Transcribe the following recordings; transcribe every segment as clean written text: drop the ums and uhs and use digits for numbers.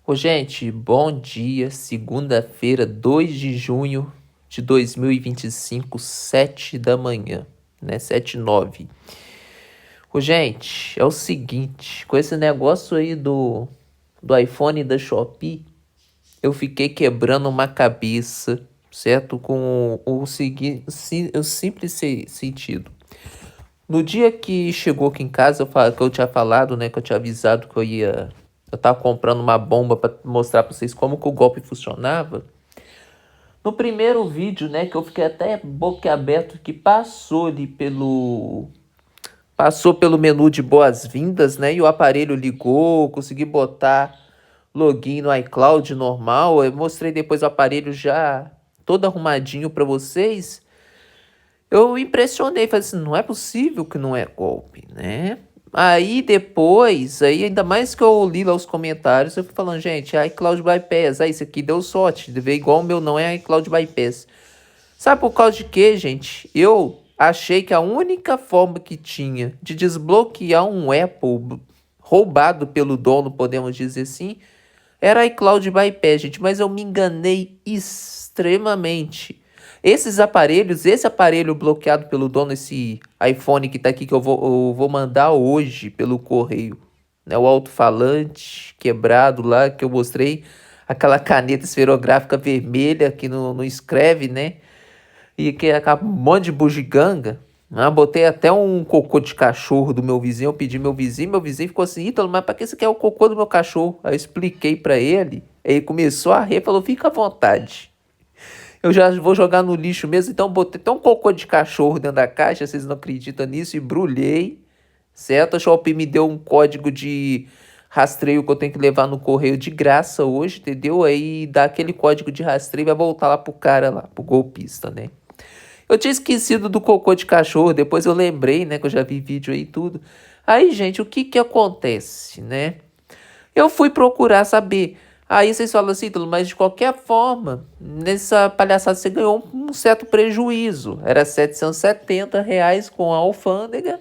Ô, gente, bom dia. Segunda-feira, 2 de junho de 2025, 7 da manhã, né? 7h09. Ô, gente, é o seguinte, com esse negócio aí do iPhone e da Shopee, eu fiquei quebrando uma cabeça, certo? Com o seguinte, o simples sentido. No dia que chegou aqui em casa, que eu tinha falado, né? Que eu tinha avisado que eu tava comprando uma bomba pra mostrar pra vocês como que o golpe funcionava. No primeiro vídeo, né? Que eu fiquei até boquiaberto, que passou pelo menu de boas-vindas, né? E o aparelho ligou, consegui botar login no iCloud normal. Eu mostrei depois o aparelho já todo arrumadinho pra vocês. Eu impressionei, falei assim, não é possível que não é golpe, né? Aí depois, aí ainda mais que eu li lá os comentários, eu fui falando, gente, é iCloud Bypass, isso aqui deu sorte, de ver igual o meu não é iCloud Bypass. Sabe por causa de quê, gente? Eu achei que a única forma que tinha de desbloquear um Apple roubado pelo dono, podemos dizer assim, era iCloud Bypass, gente, mas eu me enganei extremamente. Esses aparelhos, esse aparelho bloqueado pelo dono, esse iPhone que tá aqui, que eu vou mandar hoje pelo correio, né? O alto-falante quebrado lá, que eu mostrei, aquela caneta esferográfica vermelha que não escreve, né? E que acaba um monte de bugiganga. Ah, botei até um cocô de cachorro do meu vizinho. Eu pedi meu vizinho ficou assim, Ítalo, mas pra que você quer o cocô do meu cachorro? Aí eu expliquei pra ele, aí ele começou a rir, falou, fica à vontade. Eu já vou jogar no lixo mesmo, então botei até um cocô de cachorro dentro da caixa, vocês não acreditam nisso, e embrulhei, certo? A Shopee me deu um código de rastreio que eu tenho que levar no correio de graça hoje, entendeu? Aí dá aquele código de rastreio e vai voltar lá pro cara lá, pro golpista, né? Eu tinha esquecido do cocô de cachorro, depois eu lembrei, né, que eu já vi vídeo aí e tudo. Aí, gente, o que que acontece, né? Eu fui procurar saber. Aí vocês falam assim, Ítalo, mas de qualquer forma, nessa palhaçada você ganhou um certo prejuízo. Era R$ 770 com a alfândega.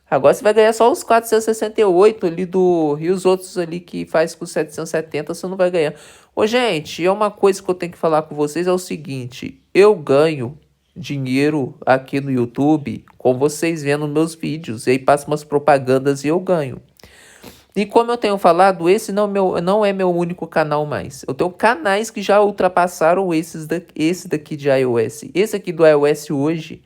Agora você vai ganhar só os 468 ali do... E os outros ali que faz com 770 você não vai ganhar. Ô, gente, é uma coisa que eu tenho que falar com vocês, é o seguinte. Eu ganho dinheiro aqui no YouTube com vocês vendo meus vídeos. E aí passa umas propagandas e eu ganho. E como eu tenho falado, esse não é meu único canal mais. Eu tenho canais que já ultrapassaram esse daqui de iOS. Esse aqui do iOS hoje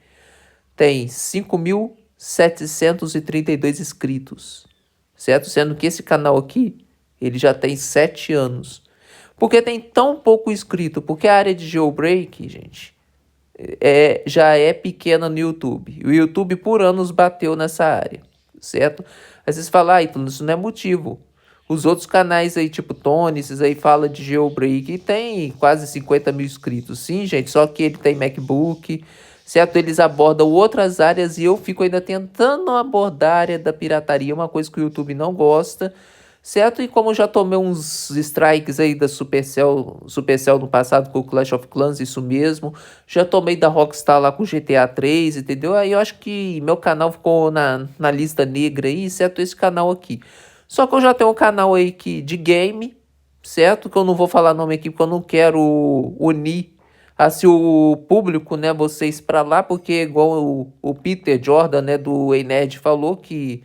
tem 5.732 inscritos, certo? Sendo que esse canal aqui, ele já tem 7 anos. Por que tem tão pouco inscrito? Porque a área de jailbreak, gente, já é pequena no YouTube. O YouTube por anos bateu nessa área, certo? Aí vocês falam, Ítalo, isso não é motivo. Os outros canais aí, tipo Tony, esses aí fala de jailbreak e tem quase 50 mil inscritos. Sim, gente, só que ele tem MacBook, certo? Eles abordam outras áreas e eu fico ainda tentando abordar a área da pirataria, uma coisa que o YouTube não gosta, certo? E como eu já tomei uns strikes aí da Supercell no passado com o Clash of Clans, isso mesmo. Já tomei da Rockstar lá com GTA 3, entendeu? Aí eu acho que meu canal ficou na lista negra aí, certo? Esse canal aqui. Só que eu já tenho um canal aí de game, certo? Que eu não vou falar nome aqui porque eu não quero unir assim o público, né, vocês para lá, porque igual o Peter Jordan, né, do Ei Nerd falou que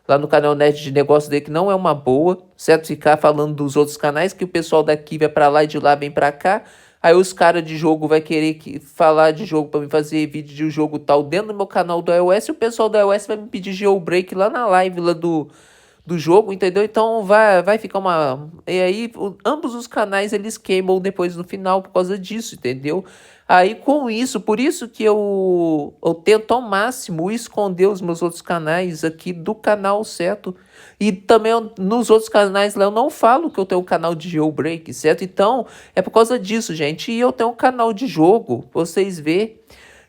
lá no canal Nerd de Negócio dele que não é uma boa, certo? Ficar falando dos outros canais que o pessoal daqui vai para lá e de lá vem para cá. Aí os caras de jogo vai querer falar de jogo para me fazer vídeo de um jogo tal dentro do meu canal do iOS e o pessoal do iOS vai me pedir jailbreak lá na live lá do jogo, entendeu? Então vai ficar uma... E aí ambos os canais eles queimam depois no final por causa disso, entendeu? Aí com isso, por isso que eu tento ao máximo esconder os meus outros canais aqui do canal, certo? E também nos outros canais lá eu não falo que eu tenho um canal de jailbreak, certo? Então é por causa disso, gente. E eu tenho um canal de jogo, pra vocês verem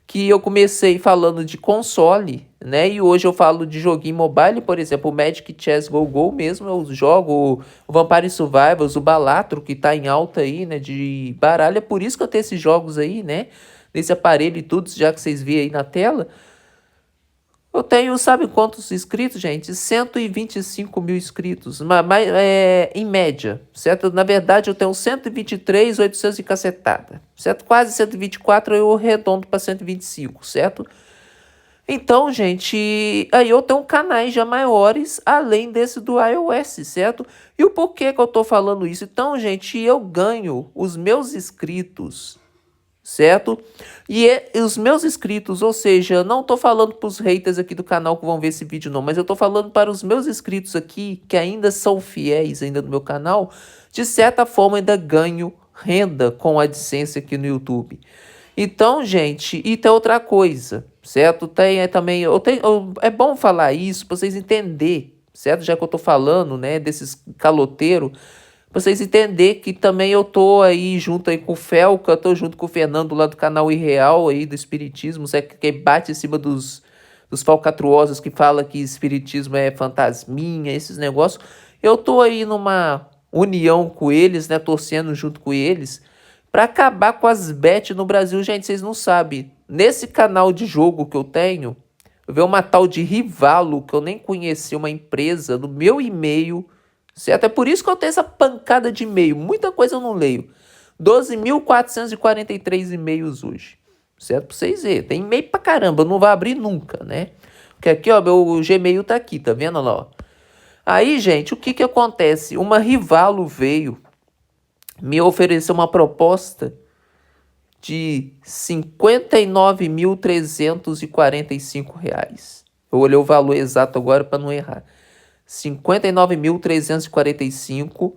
que eu comecei falando de console, né? E hoje eu falo de joguinho mobile, por exemplo, o Magic Chess Go Go mesmo, eu jogo o Vampire Survivors, o Balatro, que tá em alta aí, né? De baralho, é por isso que eu tenho esses jogos aí, né? Nesse aparelho e tudo, já que vocês viram aí na tela. Eu tenho, sabe quantos inscritos, gente? 125 mil inscritos, em média, certo? Na verdade, eu tenho 123.800 e cacetada, certo? Quase 124, eu arredondo para 125, certo? Então, gente, aí eu tenho canais já maiores, além desse do iOS, certo? E o porquê que eu tô falando isso? Então, gente, eu ganho os meus inscritos, certo? E os meus inscritos, ou seja, não tô falando para os haters aqui do canal que vão ver esse vídeo não, mas eu tô falando para os meus inscritos aqui, que ainda são fiéis ainda no meu canal, de certa forma ainda ganho renda com a AdSense aqui no YouTube. Então, gente, e tem outra coisa, certo? Tem também, é bom falar isso para vocês entenderem, certo? Já que eu tô falando, né, desses caloteiros, pra vocês entenderem que também eu tô aí junto aí com o Felca, tô junto com o Fernando lá do canal Irreal aí do Espiritismo, certo? Que bate em cima dos falcatruosos que fala que Espiritismo é fantasminha, esses negócios. Eu tô aí numa união com eles, né? Torcendo junto com eles pra acabar com as bets no Brasil. Gente, vocês não sabem. Nesse canal de jogo que eu tenho, eu vejo uma tal de Rivalo, que eu nem conheci, uma empresa, no meu e-mail, certo? É por isso que eu tenho essa pancada de e-mail. Muita coisa eu não leio. 12.443 e-mails hoje, certo? Pra vocês verem. Tem e-mail pra caramba, não vai abrir nunca, né? Porque aqui, ó, meu Gmail tá aqui, tá vendo lá, ó? Aí, gente, o que que acontece? Uma Rivalo veio me ofereceu uma proposta de R$ 59.345. Eu olhei o valor exato agora para não errar. R$ 59.345,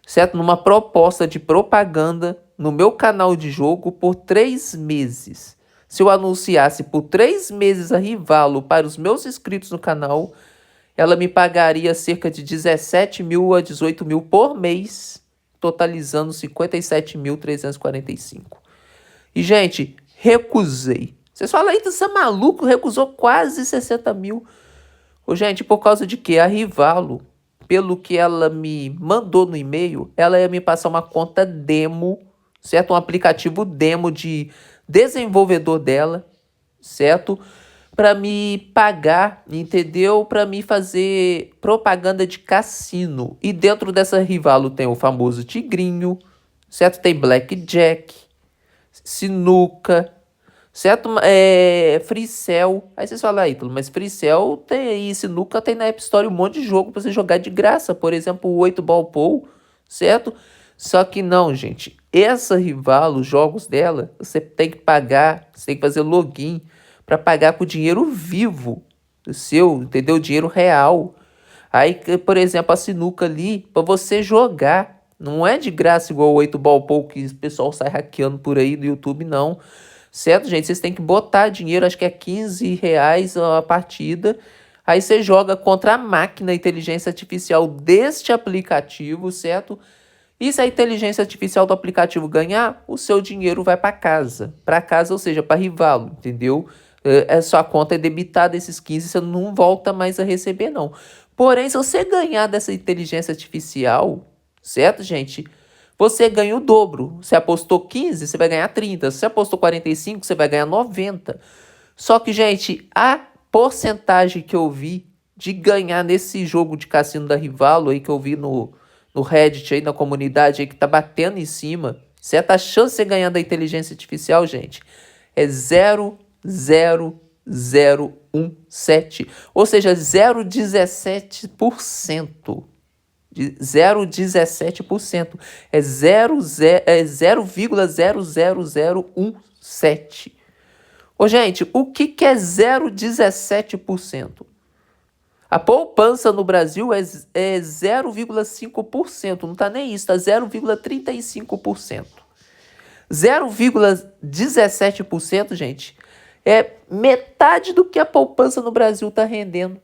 certo? Numa proposta de propaganda no meu canal de jogo por 3 meses. Se eu anunciasse por 3 meses a Rivalo para os meus inscritos no canal, ela me pagaria cerca de 17 mil a 18 mil por mês, totalizando 57.345. E, gente, recusei. Vocês falam aí, você é maluco? Recusou quase 60 mil. Ô, gente, por causa de quê? A Rivalo, pelo que ela me mandou no e-mail, ela ia me passar uma conta demo, certo? Um aplicativo demo de desenvolvedor dela, certo? Para me pagar, entendeu? Para me fazer propaganda de cassino. E dentro dessa Rivalo tem o famoso Tigrinho, certo? Tem Blackjack, sinuca, certo? Free Cell. Aí vocês falam, aí, mas Free Cell tem aí, sinuca tem na App Store um monte de jogo para você jogar de graça. Por exemplo, o 8 Ball Pool, certo? Só que não, gente. Essa Rivalo, os jogos dela, você tem que pagar, você tem que fazer login para pagar com dinheiro vivo seu, entendeu? Dinheiro real. Aí, por exemplo, a sinuca ali, para você jogar, não é de graça igual o 8 Ball Pool que o pessoal sai hackeando por aí no YouTube, não. Certo, gente? Vocês têm que botar dinheiro, acho que é R$ 15 a partida. Aí você joga contra a máquina inteligência artificial deste aplicativo, certo? E se a inteligência artificial do aplicativo ganhar, o seu dinheiro vai para casa. Para casa, ou seja, para Rivalo, entendeu? Sua conta é debitada esses 15, você não volta mais a receber, não. Porém, se você ganhar dessa inteligência artificial, certo, gente? Você ganha o dobro. Se apostou 15, você vai ganhar 30. Se apostou 45, você vai ganhar 90. Só que, gente, a porcentagem que eu vi de ganhar nesse jogo de cassino da Rivalo aí, que eu vi no Reddit aí, na comunidade aí, que tá batendo em cima, certo? A chance de você ganhar da inteligência artificial, gente, é 0,0017. Ou seja, 0,17%. De 0,17%. É 0,00017. Ô, gente, o que é 0,17%? A poupança no Brasil é 0,5%. Não tá nem isso, tá 0,35%. 0,17%, gente, é metade do que a poupança no Brasil tá rendendo.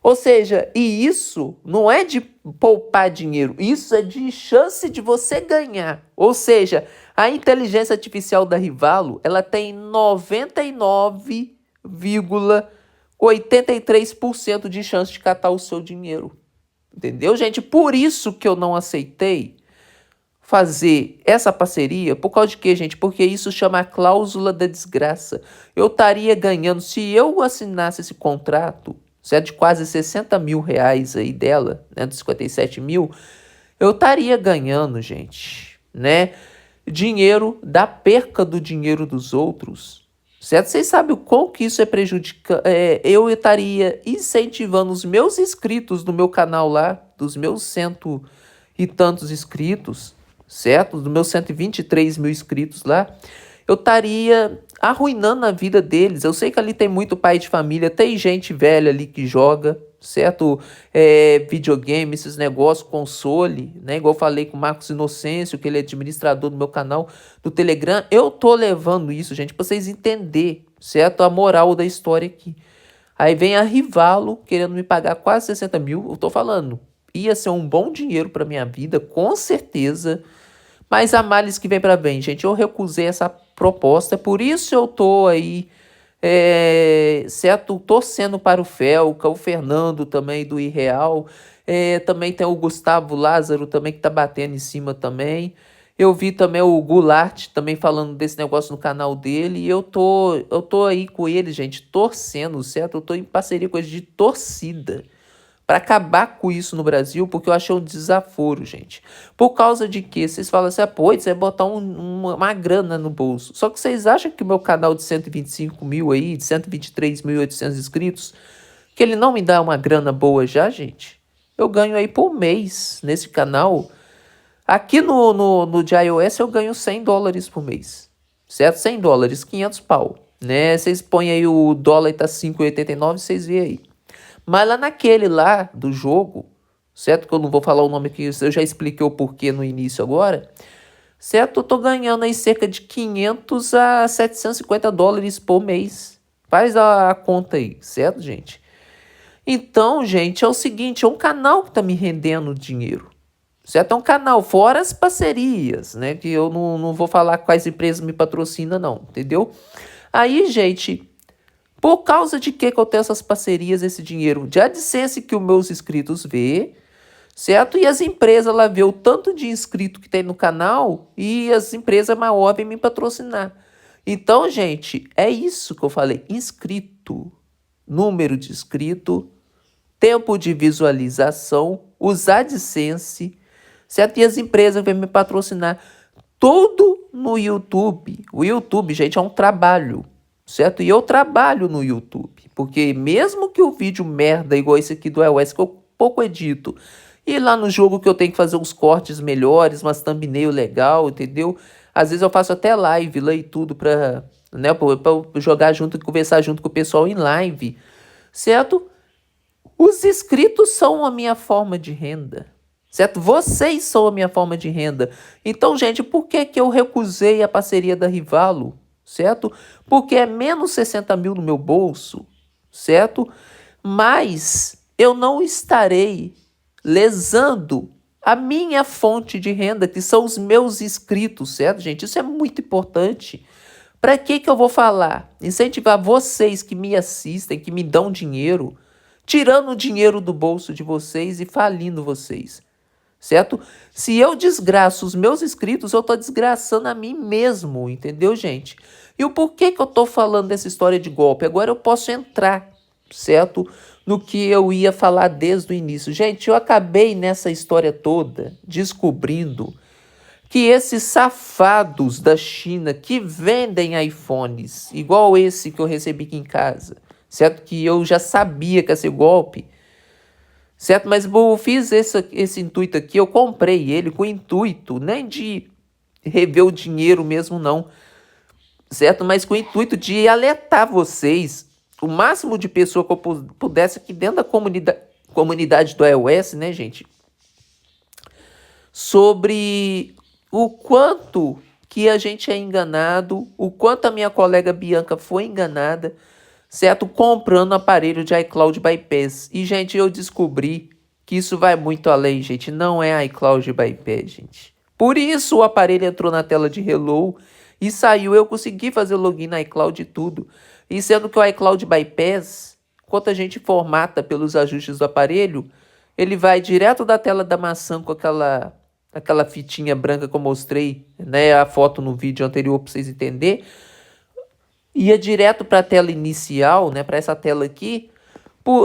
Ou seja, e isso não é de poupar dinheiro, isso é de chance de você ganhar. Ou seja, a inteligência artificial da Rivalo, ela tem 99,83% de chance de catar o seu dinheiro. Entendeu, gente? Por isso que eu não aceitei fazer essa parceria por causa de quê, gente? Porque isso chama a cláusula da desgraça. Eu estaria ganhando, se eu assinasse esse contrato, certo, de quase 60 mil reais aí dela, né, dos 57 mil, eu estaria ganhando, gente, né, dinheiro da perca do dinheiro dos outros, certo? Vocês sabem o quão que isso é prejudicante? Eu estaria incentivando os meus inscritos do meu canal lá, dos meus cento e tantos inscritos, certo? Dos meus 123 mil inscritos lá, eu estaria arruinando a vida deles. Eu sei que ali tem muito pai de família, tem gente velha ali que joga, certo? Videogame, esses negócios, console, né? Igual eu falei com o Marcos Inocêncio, que ele é administrador do meu canal do Telegram. Eu tô levando isso, gente, pra vocês entenderem, certo? A moral da história aqui. Aí vem a Rivalo querendo me pagar quase 60 mil. Eu tô falando, ia ser um bom dinheiro pra minha vida, com certeza. Mas há males que vem para bem, gente. Eu recusei essa proposta, por isso eu tô aí, certo, torcendo para o Felca, o Fernando também do Irreal, também tem o Gustavo Lázaro também que tá batendo em cima também. Eu vi também o Goulart também falando desse negócio no canal dele e eu tô aí com ele, gente, torcendo, certo? Eu tô em parceria com eles de torcida para acabar com isso no Brasil, porque eu achei um desaforo, gente. Por causa de que vocês falam assim, pô, isso é botar uma grana no bolso. Só que vocês acham que o meu canal de 125 mil aí, de 123.800 inscritos, que ele não me dá uma grana boa já, gente? Eu ganho aí por mês nesse canal. Aqui no de iOS eu ganho US$ 100 por mês, certo? US$ 100, 500 pau, né? Vocês põem aí o dólar tá 5,89, vocês veem aí. Mas lá naquele lá do jogo, certo? Que eu não vou falar o nome aqui, eu já expliquei o porquê no início agora. Certo? Eu tô ganhando aí cerca de 500 a US$ 750 por mês. Faz a conta aí, certo, gente? Então, gente, é o seguinte, é um canal que tá me rendendo dinheiro. Certo? É um canal, fora as parcerias, né? Que eu não vou falar quais empresas me patrocinam, não, entendeu? Aí, gente, por causa de que eu tenho essas parcerias, esse dinheiro de AdSense que os meus inscritos vê, certo? E as empresas lá vê o tanto de inscrito que tem no canal e as empresas maiores vêm me patrocinar. Então, gente, é isso que eu falei. Inscrito, número de inscrito, tempo de visualização, os AdSense, certo? E as empresas vêm me patrocinar. Tudo no YouTube. O YouTube, gente, é um trabalho, certo? E eu trabalho no YouTube, porque mesmo que o vídeo merda igual esse aqui do iOS, que eu pouco edito, e lá no jogo que eu tenho que fazer uns cortes melhores, umas thumbnail legal, entendeu? Às vezes eu faço até live lá e tudo pra, né, pra jogar junto e conversar junto com o pessoal em live, certo? Os inscritos são a minha forma de renda, certo? Vocês são a minha forma de renda. Então, gente, por que que eu recusei a parceria da Rivalo? Certo? Porque é menos 60 mil no meu bolso, certo? Mas eu não estarei lesando a minha fonte de renda, que são os meus inscritos, certo, gente? Isso é muito importante. Para que que eu vou falar? Incentivar vocês que me assistem, que me dão dinheiro, tirando o dinheiro do bolso de vocês e falindo vocês, certo? Se eu desgraço os meus inscritos, eu tô desgraçando a mim mesmo, entendeu, gente? E o porquê que eu tô falando dessa história de golpe? Agora eu posso entrar, certo? No que eu ia falar desde o início. Gente, eu acabei nessa história toda descobrindo que esses safados da China que vendem iPhones, igual esse que eu recebi aqui em casa, certo? Que eu já sabia que ia ser golpe, certo? Mas eu fiz esse intuito aqui, eu comprei ele com o intuito nem de rever o dinheiro mesmo, não, certo? Mas com o intuito de alertar vocês, o máximo de pessoa que eu pudesse aqui dentro da comunidade do iOS, né, gente? Sobre o quanto que a gente é enganado, o quanto a minha colega Bianca foi enganada, certo? Comprando aparelho de iCloud Bypass. E, gente, eu descobri que isso vai muito além, gente. Não é iCloud Bypass, gente. Por isso o aparelho entrou na tela de Hello e saiu. Eu consegui fazer login na iCloud e tudo. E sendo que o iCloud Bypass, quando a gente formata pelos ajustes do aparelho, ele vai direto da tela da maçã com aquela aquela fitinha branca que eu mostrei, né, a foto no vídeo anterior para vocês entenderem, ia direto para a tela inicial, né, para essa tela aqui.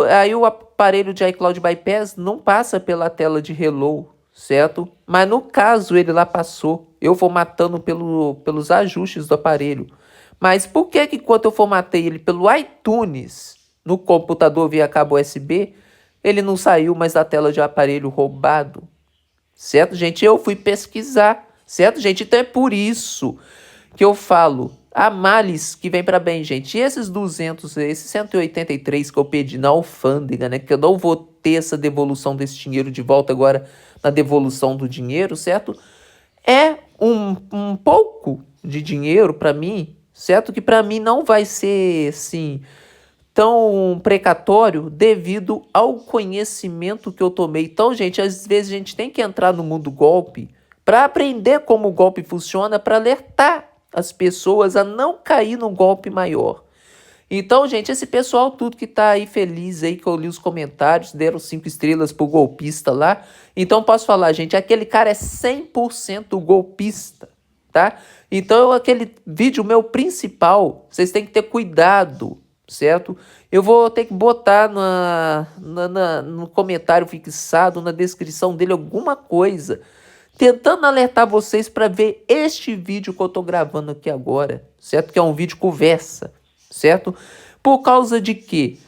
Aí o aparelho de iCloud Bypass não passa pela tela de Hello, certo? Mas no caso ele lá passou, eu formatando pelos ajustes do aparelho. Mas por que quando eu formatei ele pelo iTunes, no computador via cabo USB, ele não saiu mais da tela de aparelho roubado? Certo, gente? Eu fui pesquisar, certo, gente? Então é por isso que eu falo, a males que vem para bem, gente. E esses 200, esses 183 que eu pedi na alfândega, né? Que eu não vou ter essa devolução desse dinheiro de volta agora na devolução do dinheiro, certo? É um pouco de dinheiro para mim, certo? Que para mim não vai ser, assim, tão precatório devido ao conhecimento que eu tomei. Então, gente, às vezes a gente tem que entrar no mundo golpe para aprender como o golpe funciona, para alertar as pessoas a não cair num golpe maior. Então, gente, esse pessoal tudo que tá aí feliz aí, que eu li os comentários, deram 5 estrelas pro golpista lá. Então, posso falar, gente, aquele cara é 100% golpista, tá? Então, aquele vídeo meu principal, vocês têm que ter cuidado, certo? Eu vou ter que botar no comentário fixado, na descrição dele, alguma coisa, tentando alertar vocês para ver este vídeo que eu tô gravando aqui agora, certo? Que é um vídeo conversa, certo? Por causa de quê?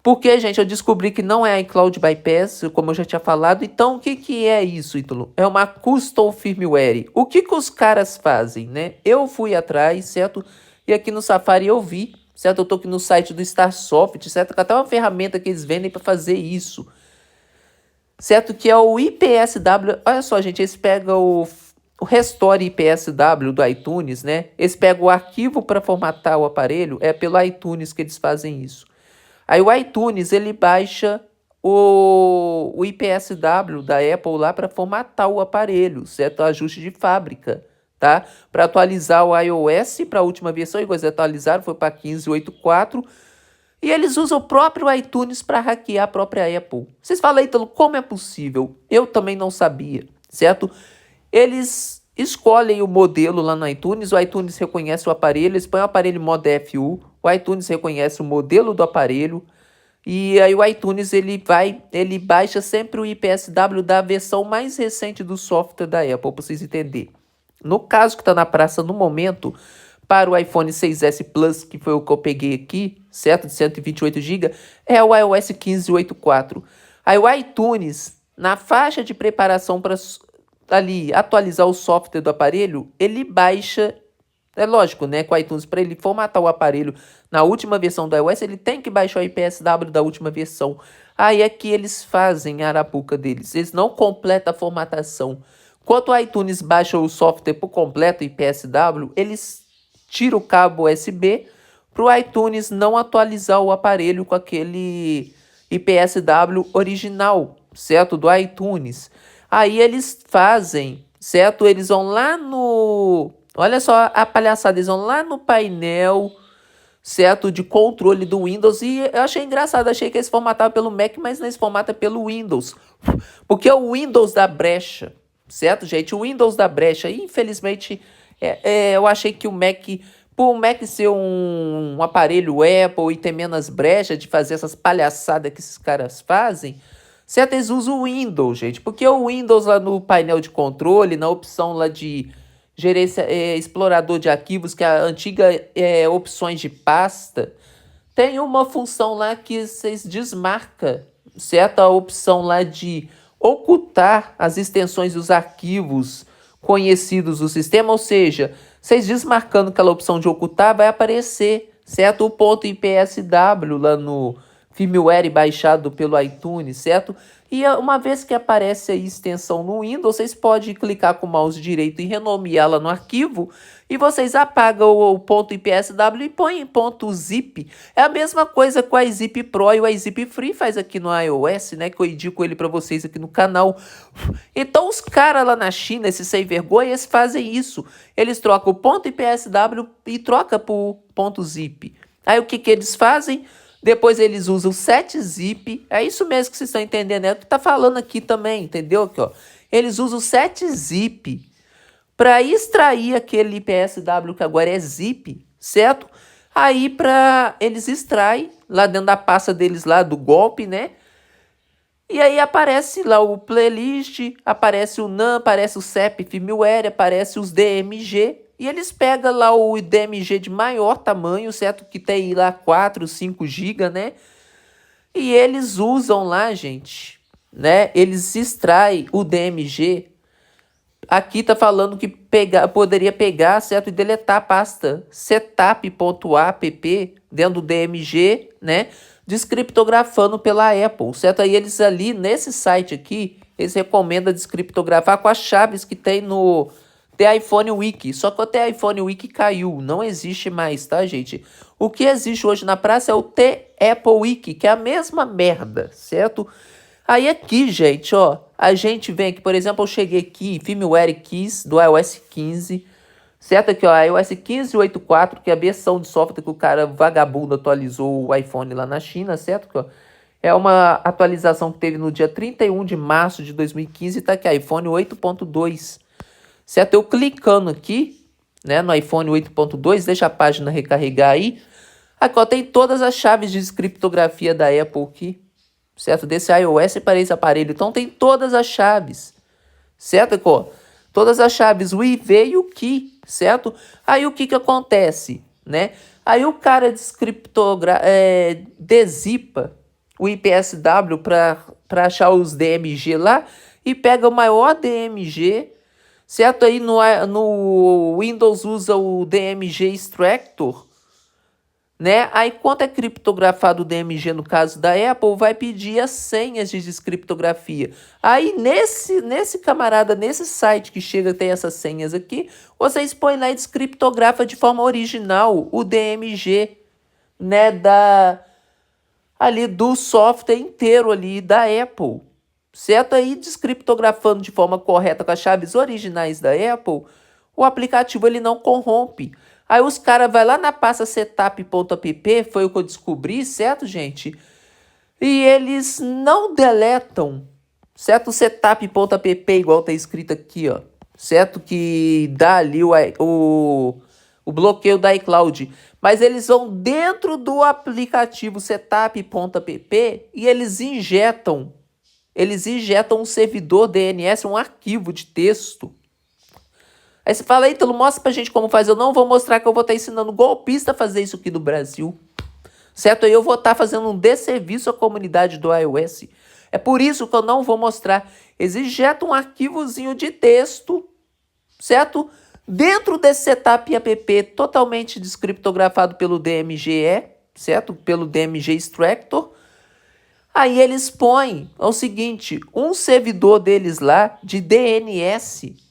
Porque, gente, eu descobri que não é iCloud Bypass, como eu já tinha falado. Então, o que é isso, Ítalo? É uma custom firmware. O que os caras fazem, né? Eu fui atrás, certo? E aqui no Safari eu vi, certo? Eu tô aqui no site do Starsoft, certo? Que até uma ferramenta que eles vendem para fazer isso, certo? Que é o IPSW. Olha só, gente, eles pegam o Restore IPSW do iTunes, né? Eles pegam o arquivo para formatar o aparelho, é pelo iTunes que eles fazem isso. Aí o iTunes, ele baixa o IPSW da Apple lá para formatar o aparelho, certo? Ajuste de fábrica, tá? Para atualizar o iOS para a última versão, igual eles atualizaram, foi para 15.8.4. E eles usam o próprio iTunes para hackear a própria Apple. Vocês falam, Ítalo, como é possível? Eu também não sabia, certo? Eles escolhem o modelo lá no iTunes, o iTunes reconhece o aparelho, eles põem o aparelho em modo FU, o iTunes reconhece o modelo do aparelho, e aí o iTunes ele baixa sempre o IPSW da versão mais recente do software da Apple, para vocês entenderem. No caso que está na praça no momento, para o iPhone 6S Plus, que foi o que eu peguei aqui, certo? De 128 GB, é o iOS 15.8.4. Aí o iTunes, na faixa de preparação para ali atualizar o software do aparelho, ele baixa, é lógico, né, com o iTunes, para ele formatar o aparelho na última versão do iOS, ele tem que baixar o IPSW da última versão. Aí é que eles fazem a arapuca deles, eles não completam a formatação. Quando o iTunes baixa o software por completo, o IPSW, eles tiram o cabo USB para o iTunes não atualizar o aparelho com aquele IPSW original, certo? Do iTunes. Aí eles fazem, certo? Eles vão lá no... Olha só a palhaçada, eles vão lá no painel, certo? De controle do Windows. E eu achei engraçado, achei que eles formatavam pelo Mac, mas não, eles formatam pelo Windows. Porque é o Windows da brecha, certo, gente? O Windows da brecha, infelizmente, eu achei que o Mac... Por o Mac ser um aparelho Apple e ter menos brecha de fazer essas palhaçadas que esses caras fazem, certo? Eles usam o Windows, gente. Porque o Windows lá no painel de controle, na opção lá de gerência, explorador de arquivos, que é a antiga opções de pasta, tem uma função lá que vocês desmarcam, certo? A opção lá de ocultar as extensões dos arquivos conhecidos do sistema, ou seja, vocês desmarcando aquela opção de ocultar, vai aparecer, certo? O ponto IPSW lá no firmware baixado pelo iTunes, certo? E uma vez que aparece a extensão no Windows, vocês podem clicar com o mouse direito e renomeá-la no arquivo, e vocês apagam o ponto IPSW e põem em ponto zip. É a mesma coisa com a iZip Pro e o iZip Free faz aqui no iOS, né? Que eu indico ele para vocês aqui no canal. Então os caras lá na China, esses sem vergonha, eles fazem isso. Eles trocam o ponto IPSW e trocam por ponto zip. Aí o que eles fazem? Depois eles usam o 7-zip. É isso mesmo que vocês estão entendendo. É o que tá falando aqui também, entendeu? Aqui, ó. Eles usam o 7-zip para extrair aquele IPSW que agora é zip, certo? Aí eles extraem lá dentro da pasta deles lá do golpe, né? E aí aparece lá o playlist, aparece o NAM, aparece o CEP firmware, aparece os DMG. E eles pegam lá o DMG de maior tamanho, certo? Que tem lá 4, 5 GB, né? E eles usam lá, gente, né? Eles extraem o DMG. Aqui tá falando que poderia pegar, certo? E deletar a pasta setup.app dentro do DMG, né? Descriptografando pela Apple, certo? Aí eles ali, nesse site aqui, eles recomendam descriptografar com as chaves que tem no The iPhone Wiki. Só que o The iPhone Wiki caiu, não existe mais, tá, gente? O que existe hoje na praça é o The Apple Wiki, que é a mesma merda, certo? Aí aqui, gente, ó, a gente vem aqui, por exemplo, eu cheguei aqui, firmware keys do iOS 15, certo? Aqui, ó, iOS 15.8.4, que é a versão de software que o cara vagabundo atualizou o iPhone lá na China, certo? Aqui, ó, é uma atualização que teve no dia 31 de março de 2015, tá aqui, iPhone 8.2, certo? Eu clicando aqui, né, no iPhone 8.2, deixa a página recarregar aí. Aqui, ó, tem todas as chaves de descriptografia da Apple aqui, certo? Desse iOS para esse aparelho. Então tem todas as chaves, certo? Aqui, ó, todas as chaves, o IV e o key, certo? Aí o que acontece, né? Aí o cara dezipa o IPSW para achar os DMG lá e pega o maior DMG, certo? Aí no Windows usa o DMG Extractor, né? Aí quando é criptografado o DMG no caso da Apple, vai pedir as senhas de descriptografia. Aí nesse camarada, nesse site que chega tem essas senhas aqui, vocês põem lá e descriptografa de forma original o DMG, né, ali do software inteiro ali da Apple, certo? Aí descriptografando de forma correta com as chaves originais da Apple, o aplicativo ele não corrompe. Aí os caras vão lá na pasta setup.app, foi o que eu descobri, certo, gente? E eles não deletam, certo? O setup.app, igual tá escrito aqui, ó, certo? Que dá ali o bloqueio da iCloud. Mas eles vão dentro do aplicativo setup.app e eles injetam um servidor DNS, um arquivo de texto. Aí você fala, Ítalo, mostra pra gente como faz. Eu não vou mostrar, que eu vou estar ensinando golpista a fazer isso aqui no Brasil, certo? Aí eu vou estar fazendo um desserviço à comunidade do iOS. É por isso que eu não vou mostrar. Eles injetam um arquivozinho de texto, certo? Dentro desse setup app totalmente descriptografado pelo DMGE, certo? Pelo DMG Extractor. Aí eles põem o seguinte, um servidor deles lá de DNS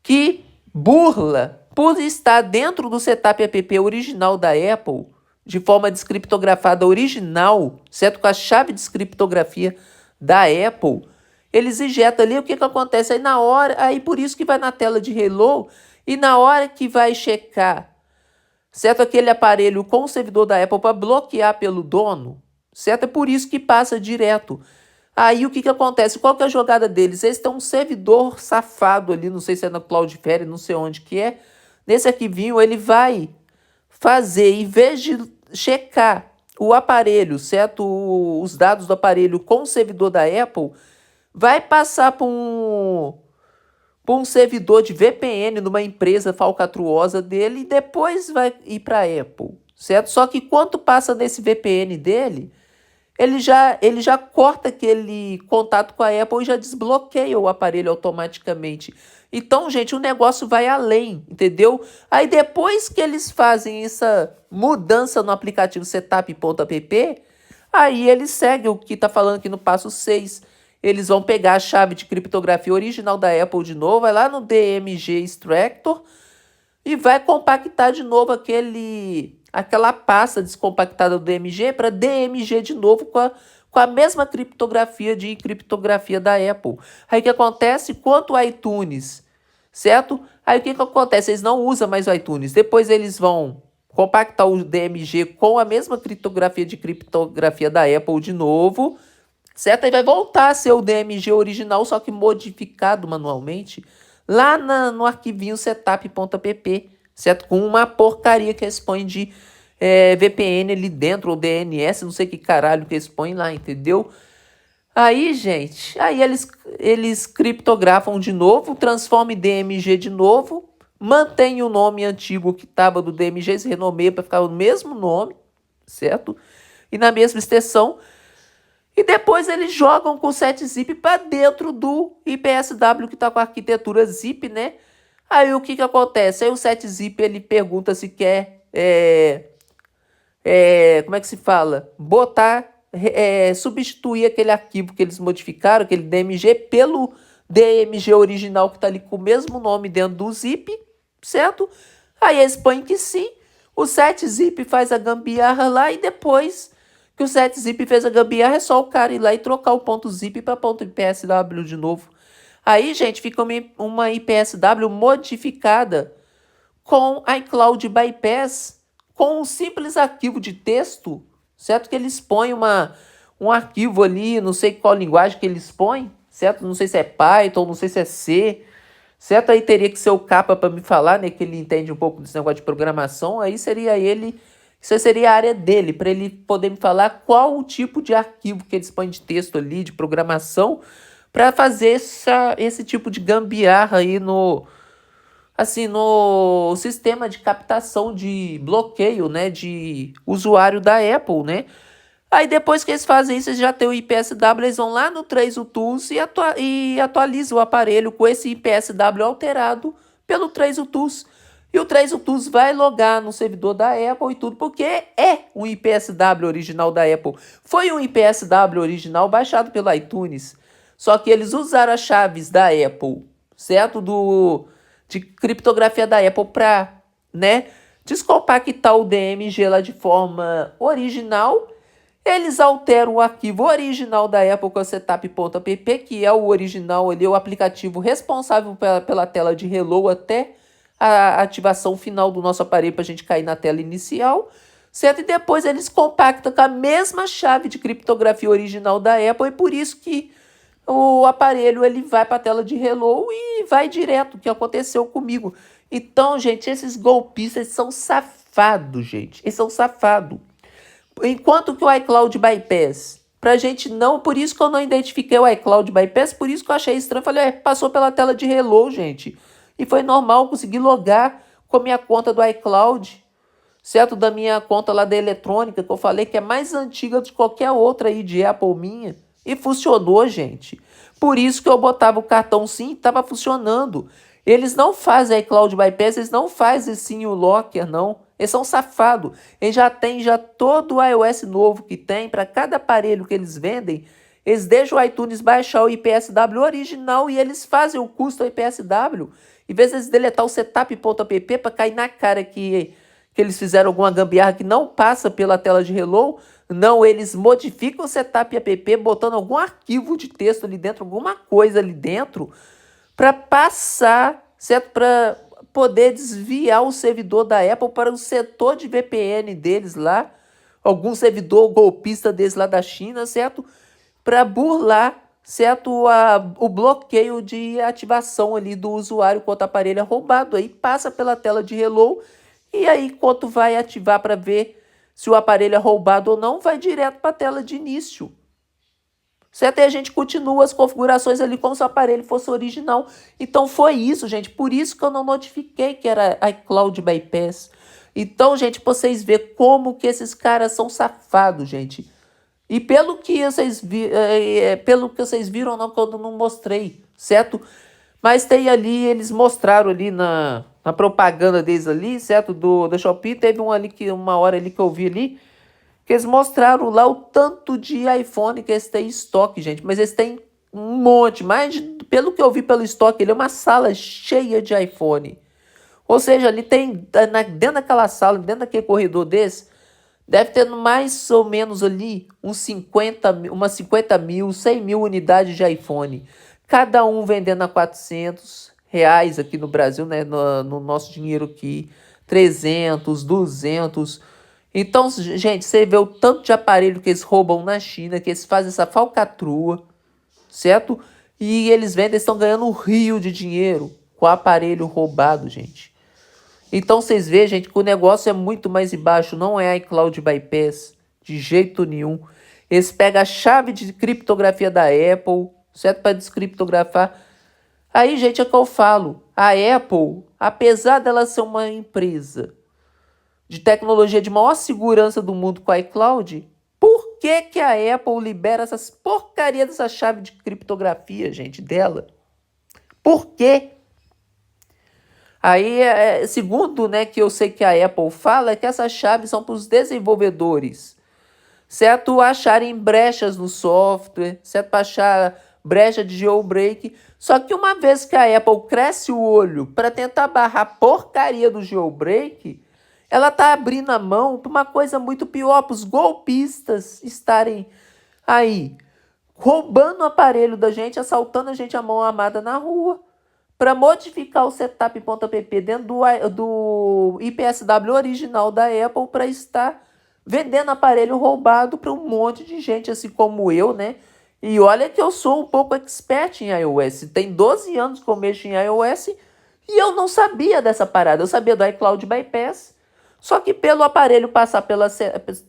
que burla por estar dentro do setup app original da Apple, de forma descriptografada original, certo? Com a chave de descriptografia da Apple, eles injetam ali, o que acontece? Aí na hora, aí por isso que vai na tela de hello, e na hora que vai checar, certo? Aquele aparelho com o servidor da Apple para bloquear pelo dono, certo? É por isso que passa direto. Aí o que acontece? Qual que é a jogada deles? Eles têm um servidor safado ali, não sei se é na Cloudflare, não sei onde que é. Nesse arquivinho ele vai fazer, em vez de checar o aparelho, certo? Os dados do aparelho com o servidor da Apple, vai passar para um servidor de VPN numa empresa falcatruosa dele e depois vai ir para a Apple, certo? Só que quando passa nesse VPN dele, ele já corta aquele contato com a Apple e já desbloqueia o aparelho automaticamente. Então, gente, o negócio vai além, entendeu? Aí depois que eles fazem essa mudança no aplicativo setup.app, aí eles seguem o que está falando aqui no passo 6. Eles vão pegar a chave de criptografia original da Apple de novo, vai lá no DMG Extractor e vai compactar de novo aquela pasta descompactada do DMG para DMG de novo com a mesma criptografia de criptografia da Apple. Aí o que acontece? Quanto ao iTunes, certo? Aí o que acontece? Eles não usam mais o iTunes. Depois eles vão compactar o DMG com a mesma criptografia da Apple de novo, certo? Aí vai voltar a ser o DMG original, só que modificado manualmente, lá no arquivinho setup.pp, certo? Com uma porcaria que eles põem de VPN ali dentro, ou DNS, não sei que caralho que eles põem lá, entendeu? Aí, gente, aí eles criptografam de novo, transformam em DMG de novo, mantém o nome antigo que estava do DMG, se renomeia para ficar o mesmo nome, certo? E na mesma extensão. E depois eles jogam com o 7-zip para dentro do IPSW que está com a arquitetura zip, né? Aí o que que acontece? Aí o 7-zip ele pergunta se quer, como é que se fala? Substituir aquele arquivo que eles modificaram, aquele DMG, pelo DMG original que está ali com o mesmo nome dentro do zip, certo? Aí eles põem que sim, o 7-zip faz a gambiarra lá e depois que o 7-zip fez a gambiarra é só o cara ir lá e trocar o ponto .zip para ponto .ipsw de novo. Aí, gente, fica uma IPSW modificada com iCloud Bypass, com um simples arquivo de texto, certo? Que eles põem um arquivo ali, não sei qual linguagem que eles põem, certo? Não sei se é Python, não sei se é C, certo? Aí teria que ser o Capa para me falar, né? Que ele entende um pouco desse negócio de programação. Aí seria ele, isso seria a área dele, para ele poder me falar qual o tipo de arquivo que eles põem de texto ali, de programação, para fazer esse tipo de gambiarra aí no sistema de captação de bloqueio, né, de usuário da Apple, né? Aí depois que eles fazem isso, eles já tem o IPSW, eles vão lá no TraceTools e atualizam o aparelho com esse IPSW alterado pelo TraceTools. E o TraceTools vai logar no servidor da Apple e tudo, porque é um IPSW original da Apple. Foi um IPSW original baixado pelo iTunes. Só que eles usaram as chaves da Apple, certo? De criptografia da Apple para, né, descompactar o DMG lá de forma original. Eles alteram o arquivo original da Apple com o setup.app, que é o original ali, o aplicativo responsável pela tela de hello até a ativação final do nosso aparelho para a gente cair na tela inicial, certo? E depois eles compactam com a mesma chave de criptografia original da Apple, e por isso que o aparelho ele vai para a tela de hello e vai direto, o que aconteceu comigo. Então, gente, esses golpistas são safados, gente. Eles são safados. Enquanto que o iCloud Bypass, pra gente não, por isso que eu não identifiquei o iCloud Bypass, por isso que eu achei estranho. Falei, passou pela tela de hello, gente. E foi normal, consegui logar com a minha conta do iCloud, certo? Da minha conta lá da eletrônica, que eu falei que é mais antiga de qualquer outra aí de Apple minha. E funcionou, gente. Por isso que eu botava o cartão SIM e estava funcionando. Eles não fazem iCloud Bypass, eles não fazem sim o Locker, não. Eles são safados. Eles já têm todo o iOS novo que tem, para cada aparelho que eles vendem, eles deixam o iTunes baixar o IPSW original e eles fazem o custo IPSW. Em vez de eles deletar o setup.app para cair na cara que eles fizeram alguma gambiarra que não passa pela tela de hello, não, eles modificam o setup.app botando algum arquivo de texto ali dentro, alguma coisa ali dentro, para passar, certo? Para poder desviar o servidor da Apple para o setor de VPN deles lá, algum servidor golpista deles lá da China, certo? Para burlar, certo? O bloqueio de ativação ali do usuário quando o aparelho é roubado. Aí passa pela tela de hello e aí quando vai ativar para ver se o aparelho é roubado ou não, vai direto para a tela de início. Certo? E a gente continua as configurações ali como se o aparelho fosse original. Então foi isso, gente. Por isso que eu não notifiquei que era iCloud Bypass. Então, gente, vocês verem como que esses caras são safados, gente. E pelo que vocês viram, não, que eu não mostrei, certo? Mas tem ali, eles mostraram ali na propaganda deles ali, certo? Da Shopee, teve uma hora ali que eu vi ali, que eles mostraram lá o tanto de iPhone que eles têm em estoque, gente. Mas eles têm um monte, pelo que eu vi pelo estoque, ele é uma sala cheia de iPhone. Ou seja, ali tem, dentro daquela sala, dentro daquele corredor desse, deve ter mais ou menos ali umas 50 mil, 100 mil unidades de iPhone. Cada um vendendo a R$ 400 aqui no Brasil, né? No nosso dinheiro aqui, 300, 200. Então, gente, você vê o tanto de aparelho que eles roubam na China, que eles fazem essa falcatrua, certo? E eles vendem, eles estão ganhando um rio de dinheiro com aparelho roubado, gente. Então vocês veem, gente, que o negócio é muito mais embaixo, não é iCloud Bypass, de jeito nenhum. Eles pegam a chave de criptografia da Apple, certo? Para descriptografar. Aí, gente, é o que eu falo. A Apple, apesar dela ser uma empresa de tecnologia de maior segurança do mundo com a iCloud, por que que a Apple libera essas porcaria dessa chave de criptografia, gente, dela? Por quê? Aí, segundo, né, que eu sei que a Apple fala, é que essas chaves são para os desenvolvedores, certo? Acharem brechas no software, certo? Para achar brecha de jailbreak. Só que uma vez que a Apple cresce o olho para tentar barrar a porcaria do jailbreak, ela tá abrindo a mão para uma coisa muito pior, para os golpistas estarem aí roubando o aparelho da gente, assaltando a gente à mão armada na rua, para modificar o setup.app dentro do IPSW original da Apple para estar vendendo aparelho roubado para um monte de gente, assim como eu, né? E olha que eu sou um pouco expert em iOS. Tem 12 anos que eu mexo em iOS e eu não sabia dessa parada. Eu sabia do iCloud Bypass. Só que pelo aparelho passar pela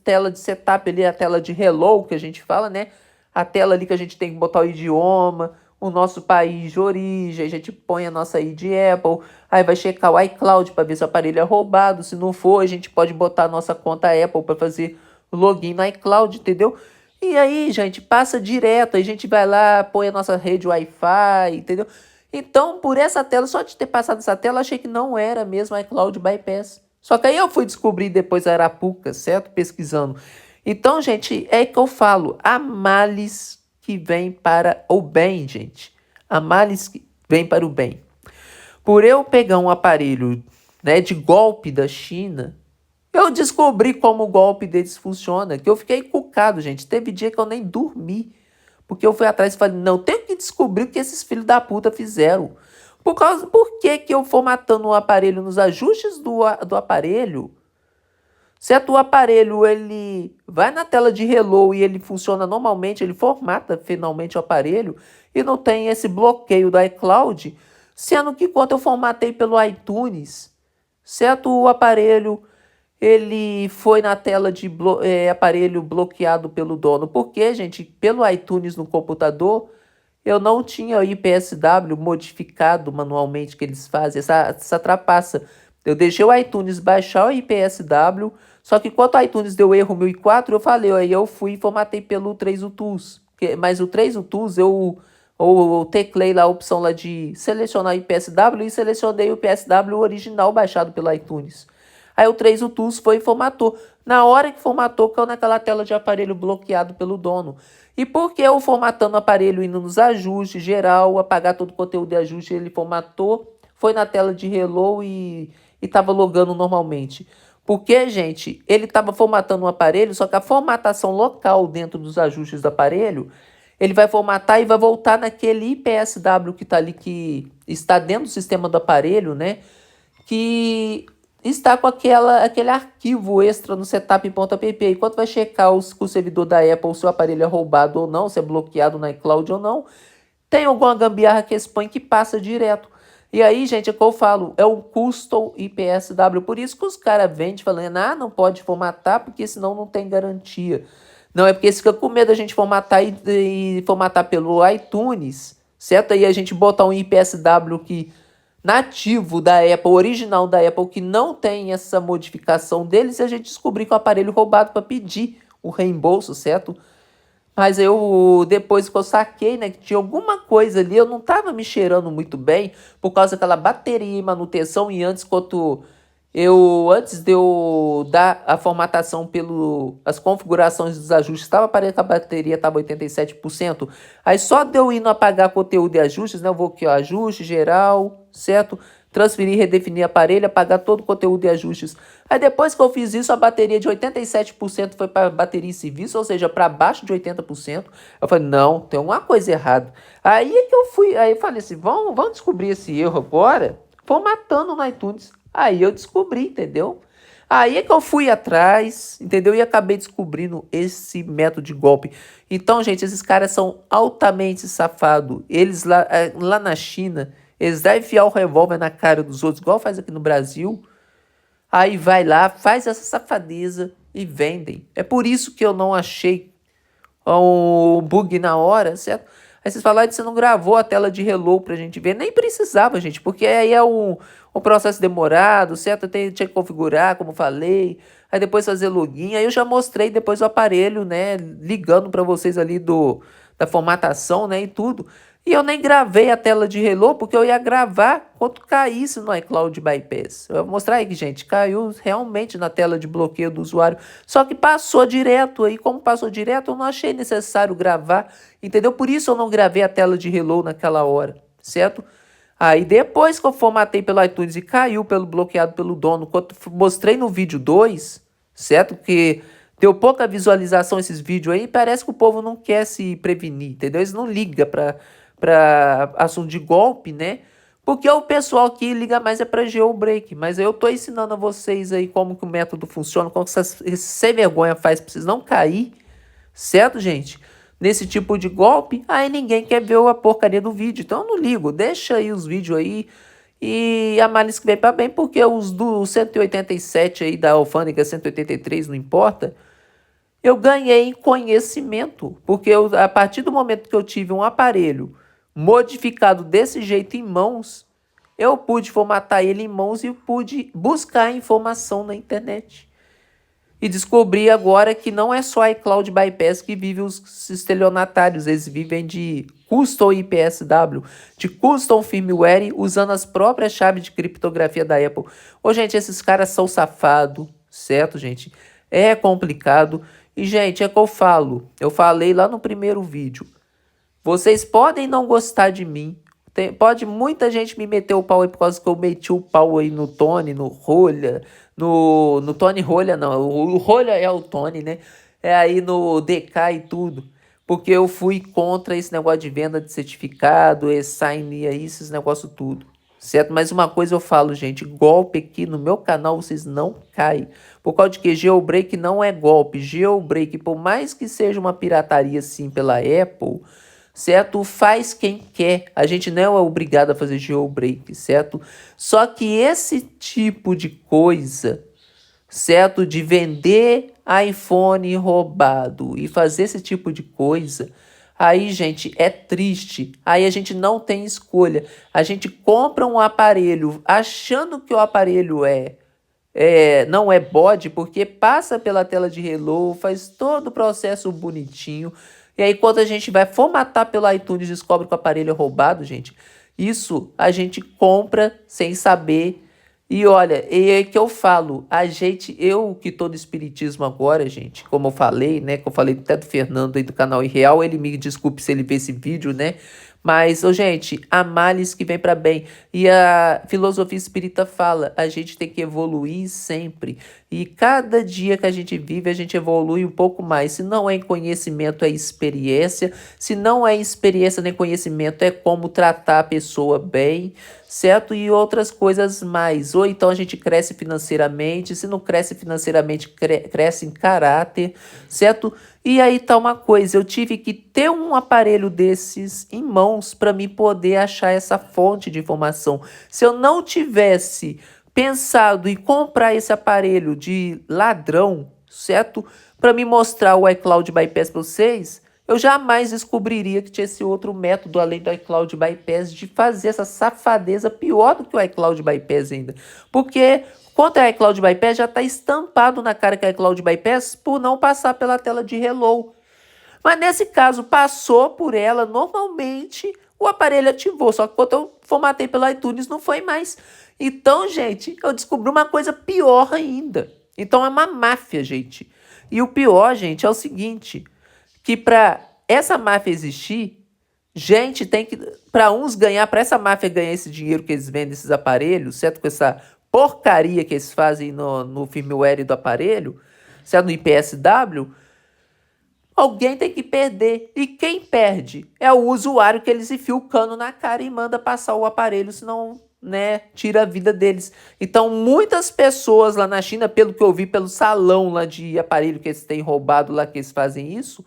tela de setup ali, a tela de hello que a gente fala, né? A tela ali que a gente tem que botar o idioma, o nosso país de origem, a gente põe a nossa ID Apple, aí vai checar o iCloud para ver se o aparelho é roubado. Se não for, a gente pode botar a nossa conta Apple para fazer o login no iCloud, entendeu? E aí, gente, passa direto, a gente vai lá, põe a nossa rede Wi-Fi, entendeu? Então, por essa tela, só de ter passado essa tela, achei que não era mesmo iCloud Bypass. Só que aí eu fui descobrir depois a Arapuca, certo? Pesquisando. Então, gente, é que eu falo, há males que vem para o bem, gente. Há males que vem para o bem. Por eu pegar um aparelho, né, de golpe da China, eu descobri como o golpe deles funciona, que eu fiquei encucado, gente. Teve dia que eu nem dormi, porque eu fui atrás e falei, não, tenho que descobrir o que esses filhos da puta fizeram. Por que que eu formatando o aparelho nos ajustes do aparelho, certo? O aparelho, ele vai na tela de hello e ele funciona normalmente, ele formata finalmente o aparelho e não tem esse bloqueio do iCloud, sendo que quando eu formatei pelo iTunes, certo? O aparelho, ele foi na tela de aparelho bloqueado pelo dono. Porque, gente, pelo iTunes no computador, eu não tinha o IPSW modificado manualmente que eles fazem, essa trapaça. Eu deixei o iTunes baixar o IPSW, só que quando o iTunes deu erro 1004, eu falei, aí eu fui e formatei pelo 3UTools. Mas o 3UTools, eu teclei lá a opção lá de selecionar o IPSW e selecionei o IPSW original baixado pelo iTunes. Aí o 3UTools foi e formatou. Na hora que formatou, caiu naquela tela de aparelho bloqueado pelo dono. E por que eu formatando o aparelho, indo nos ajustes, geral, apagar todo o conteúdo de ajuste, ele formatou, foi na tela de hello e estava logando normalmente? Porque, gente, ele estava formatando o aparelho, só que a formatação local dentro dos ajustes do aparelho, ele vai formatar e vai voltar naquele IPSW que está ali, que está dentro do sistema do aparelho, né? Que está com aquele arquivo extra no setup.app. Enquanto vai checar com o servidor da Apple se o aparelho é roubado ou não, se é bloqueado na iCloud ou não, tem alguma gambiarra que expõe que passa direto. E aí, gente, é o que eu falo, é o custom IPSW. Por isso que os caras vendem falando, não pode formatar, porque senão não tem garantia. Não, é porque eles ficam com medo da gente formatar e formatar pelo iTunes, certo? Aí a gente botar um IPSW que nativo da Apple, original da Apple, que não tem essa modificação deles, e a gente descobrir que o aparelho roubado para pedir o reembolso, certo? Mas eu, depois que eu saquei, né, que tinha alguma coisa ali, eu não tava me cheirando muito bem, por causa daquela bateria e manutenção, e antes, antes de eu dar a formatação as configurações dos ajustes, estava aparecendo que a bateria estava 87%. Aí só de eu ir no apagar conteúdo e ajustes, né, eu vou aqui, ó, ajuste geral, certo? Transferir, redefinir aparelho, apagar todo o conteúdo e ajustes. Aí depois que eu fiz isso, a bateria de 87% foi para bateria em serviço, ou seja, para baixo de 80%. Eu falei, não, tem uma coisa errada. Aí é que eu fui, aí eu falei assim, vamos descobrir esse erro agora, formatando no iTunes. Aí eu descobri, entendeu? Aí é que eu fui atrás, entendeu? E acabei descobrindo esse método de golpe. Então, gente, esses caras são altamente safados. Eles lá na China, eles devem enfiar o revólver na cara dos outros, igual faz aqui no Brasil. Aí vai lá, faz essa safadeza e vendem. É por isso que eu não achei o bug na hora, certo? Aí vocês falaram que você não gravou a tela de hello pra gente ver. Nem precisava, gente, porque aí é um processo demorado, certo? Tinha que configurar, como falei. Aí depois fazer login. Aí eu já mostrei depois o aparelho, né? Ligando pra vocês ali da formatação, né? E tudo. E eu nem gravei a tela de hello, porque eu ia gravar quando caísse no iCloud Bypass. Eu vou mostrar aí, gente, caiu realmente na tela de bloqueio do usuário. Só que passou direto aí, como passou direto, eu não achei necessário gravar, entendeu? Por isso eu não gravei a tela de hello naquela hora, certo? Aí depois que eu formatei pelo iTunes e caiu pelo bloqueado pelo dono, quando mostrei no vídeo 2, certo? Que deu pouca visualização esses vídeos aí, parece que o povo não quer se prevenir, entendeu? Eles não ligam para assunto de golpe, né? Porque o pessoal aqui liga mais é para jailbreak, mas eu tô ensinando a vocês aí como que o método funciona, como que vocês sem vergonha faz para vocês não cair, certo, gente? Nesse tipo de golpe, aí ninguém quer ver a porcaria do vídeo, então eu não ligo, deixa aí os vídeos aí e a malícia que vem para bem, porque os do 187 aí da alfândega 183 não importa. Eu ganhei conhecimento, porque a partir do momento que eu tive um aparelho modificado desse jeito em mãos, eu pude formatar ele em mãos e pude buscar informação na internet. E descobri agora que não é só a iCloud Bypass que vive os estelionatários, eles vivem de custom IPSW, de custom firmware, usando as próprias chaves de criptografia da Apple. Ô, gente, esses caras são safados, certo, gente? É complicado. E, gente, é que eu falo, eu falei lá no primeiro vídeo, vocês podem não gostar de mim, pode muita gente me meter o pau aí por causa que eu meti o pau aí no Tony, no Rolha, no Tony Rolha não, o Rolha é o Tony, né? É aí no DK e tudo. Porque eu fui contra esse negócio de venda de certificado, esse sign aí, esses negócios tudo. Certo? Mas uma coisa eu falo, gente, golpe aqui no meu canal vocês não caem. Por causa de que jailbreak não é golpe. Jailbreak, por mais que seja uma pirataria sim pela Apple, certo? Faz quem quer. A gente não é obrigado a fazer jailbreak, certo? Só que esse tipo de coisa, certo? De vender iPhone roubado e fazer esse tipo de coisa, aí, gente, é triste. Aí a gente não tem escolha. A gente compra um aparelho achando que o aparelho não é bode, porque passa pela tela de hello, faz todo o processo bonitinho. E aí, quando a gente vai formatar pelo iTunes e descobre que o aparelho é roubado, gente, isso a gente compra sem saber. E olha, é que eu falo, eu que tô no espiritismo agora, gente, como eu falei, né, que eu falei até do Fernando aí do canal Irreal, ele me desculpe se ele vê esse vídeo, né, mas, gente, há males que vem para bem. E a filosofia espírita fala, a gente tem que evoluir sempre. E cada dia que a gente vive, a gente evolui um pouco mais. Se não é em conhecimento, é experiência. Se não é experiência nem conhecimento, é como tratar a pessoa bem, certo? E outras coisas mais. Ou então a gente cresce financeiramente. Se não cresce financeiramente, cresce em caráter, certo? E aí tá uma coisa, eu tive que ter um aparelho desses em mãos para me poder achar essa fonte de informação. Se eu não tivesse pensado em comprar esse aparelho de ladrão, certo? Para me mostrar o iCloud Bypass para vocês, eu jamais descobriria que tinha esse outro método além do iCloud Bypass de fazer essa safadeza pior do que o iCloud Bypass ainda. Porque quanto ao iCloud Bypass, já está estampado na cara que é iCloud Bypass por não passar pela tela de hello. Mas nesse caso, passou por ela, normalmente o aparelho ativou. Só que quando eu formatei pelo iTunes, não foi mais. Então, gente, eu descobri uma coisa pior ainda. Então é uma máfia, gente. E o pior, gente, é o seguinte, que para essa máfia existir, gente, tem que, para uns ganhar, para essa máfia ganhar esse dinheiro que eles vendem esses aparelhos, certo? Com essa porcaria que eles fazem no firmware do aparelho, certo? No IPSW, alguém tem que perder. E quem perde é o usuário que eles enfiam o cano na cara e manda passar o aparelho, senão né, tira a vida deles. Então, muitas pessoas lá na China, pelo que eu vi pelo salão lá de aparelho que eles têm roubado lá, que eles fazem isso,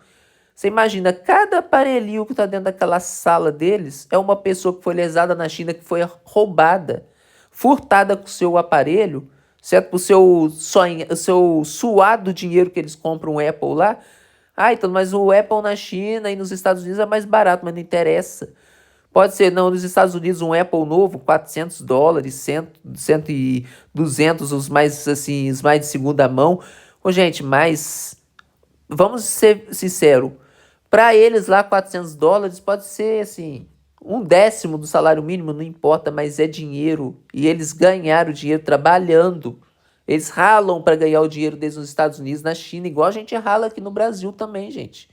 você imagina, cada aparelhinho que tá dentro daquela sala deles é uma pessoa que foi lesada na China, que foi roubada, furtada com o seu aparelho, certo? O seu, o seu suado dinheiro que eles compram um Apple lá. Ah, então, mas o Apple na China e nos Estados Unidos é mais barato, mas não interessa. Pode ser, não, nos Estados Unidos um Apple novo, $400, 100 e 200, os mais, assim, os mais de segunda mão. Ô, gente, mas vamos ser sinceros, para eles lá $400 pode ser, assim, um décimo do salário mínimo, não importa, mas é dinheiro. E eles ganharam dinheiro trabalhando. Eles ralam para ganhar o dinheiro deles nos Estados Unidos, na China, igual a gente rala aqui no Brasil também, gente.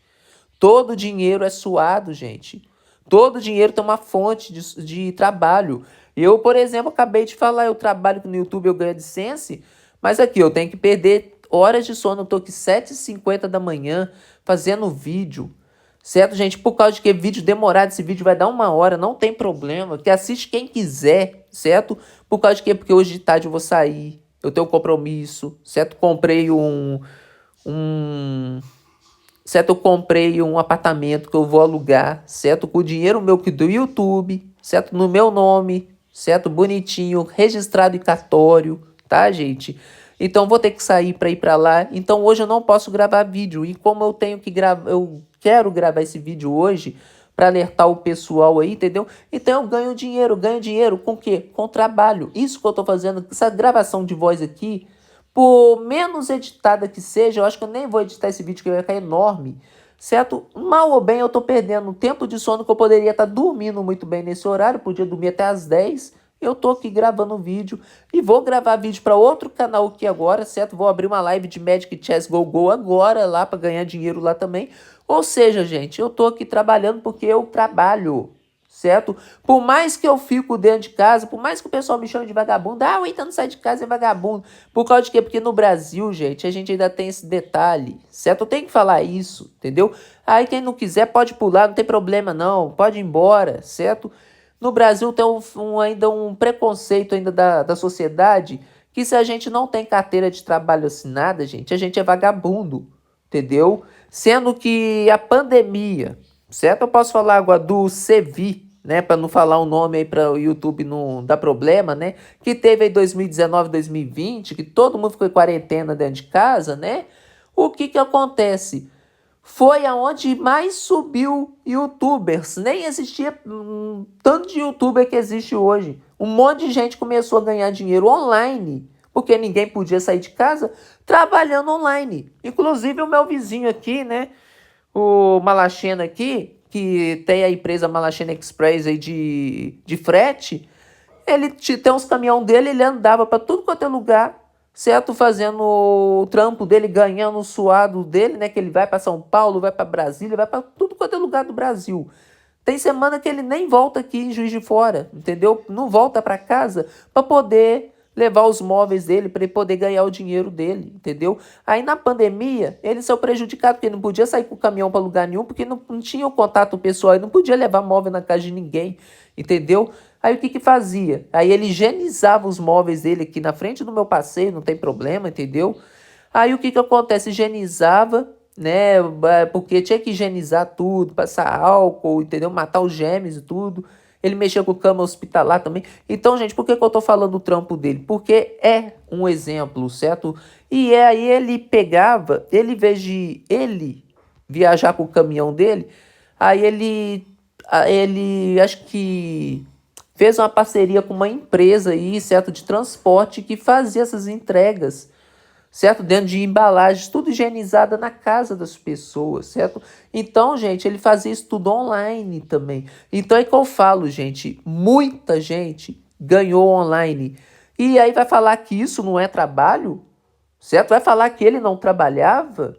Todo dinheiro é suado, gente. Todo dinheiro tem uma fonte de trabalho. Eu, por exemplo, acabei de falar, eu trabalho no YouTube, eu ganho AdSense, mas aqui eu tenho que perder horas de sono. Eu tô aqui 7h50 da manhã fazendo vídeo. Certo, gente? Por causa de que vídeo demorado, esse vídeo vai dar 1 hora, não tem problema. Que assiste quem quiser, certo? Por causa de quê? Porque hoje de tarde eu vou sair, eu tenho um compromisso, certo? Um certo? Eu comprei um apartamento que eu vou alugar, certo? Com o dinheiro meu que do YouTube, certo? No meu nome, certo? Bonitinho, registrado em cartório, tá, gente? Então vou ter que sair para ir para lá. Então hoje eu não posso gravar vídeo. E como eu tenho que gravar, eu quero gravar esse vídeo hoje para alertar o pessoal aí, entendeu? Então eu ganho dinheiro com o quê? Com trabalho. Isso que eu tô fazendo, essa gravação de voz aqui, por menos editada que seja, eu acho que eu nem vou editar esse vídeo que vai ficar enorme, certo? Mal ou bem eu tô perdendo tempo de sono que eu poderia estar dormindo muito bem nesse horário, podia dormir até às 10. Eu tô aqui gravando vídeo e vou gravar vídeo para outro canal aqui agora, certo? Vou abrir uma live de Magic Chess Go Go agora lá para ganhar dinheiro lá também. Ou seja, gente, eu tô aqui trabalhando porque eu trabalho, certo? Por mais que eu fico dentro de casa, por mais que o pessoal me chame de vagabundo, ah, o Ita não sai de casa, é vagabundo. Por causa de quê? Porque no Brasil, gente, a gente ainda tem esse detalhe, certo? Eu tenho que falar isso, entendeu? Aí quem não quiser pode pular, não tem problema não, pode ir embora, certo? No Brasil tem ainda um preconceito ainda da sociedade, que se a gente não tem carteira de trabalho assinada, gente, a gente é vagabundo, entendeu? Sendo que a pandemia, certo? Eu posso falar agora do Sevi, né? Para não falar o nome aí para o YouTube não dar problema, né? Que teve aí 2019, 2020, que todo mundo ficou em quarentena dentro de casa, né? O que que acontece? Foi aonde mais subiu YouTubers. Nem existia tanto de YouTuber que existe hoje. Um monte de gente começou a ganhar dinheiro online, porque ninguém podia sair de casa, trabalhando online. Inclusive o meu vizinho aqui, né? O Malachena aqui, que tem a empresa Malachena Express aí de frete, ele tem uns caminhão dele, ele andava para tudo quanto é lugar, certo? Fazendo o trampo dele, ganhando o suado dele, né? Que ele vai para São Paulo, vai para Brasília, vai para tudo quanto é lugar do Brasil. Tem semana que ele nem volta aqui em Juiz de Fora, entendeu? Não volta para casa para poder levar os móveis dele, para ele poder ganhar o dinheiro dele, entendeu? Aí na pandemia, ele saiu prejudicado, porque não podia sair com o caminhão para lugar nenhum, porque não tinha o contato pessoal, ele não podia levar móvel na casa de ninguém, entendeu? Aí o que que fazia? Aí ele higienizava os móveis dele aqui na frente do meu passeio, não tem problema, entendeu? Aí o que que acontece? Higienizava, né? Porque tinha que higienizar tudo, passar álcool, entendeu? Matar os germes e tudo. Ele mexia com cama hospitalar também. Então, gente, por que que eu tô falando do trampo dele? Porque é um exemplo, certo? E aí ele pegava, ele, em vez de ele viajar com o caminhão dele, aí ele acho que fez uma parceria com uma empresa aí, certo, de transporte que fazia essas entregas, certo? Dentro de embalagens, tudo higienizada na casa das pessoas, certo? Então, gente, ele fazia isso tudo online também. Então é que eu falo, gente, muita gente ganhou online. E aí vai falar que isso não é trabalho? Certo? Vai falar que ele não trabalhava?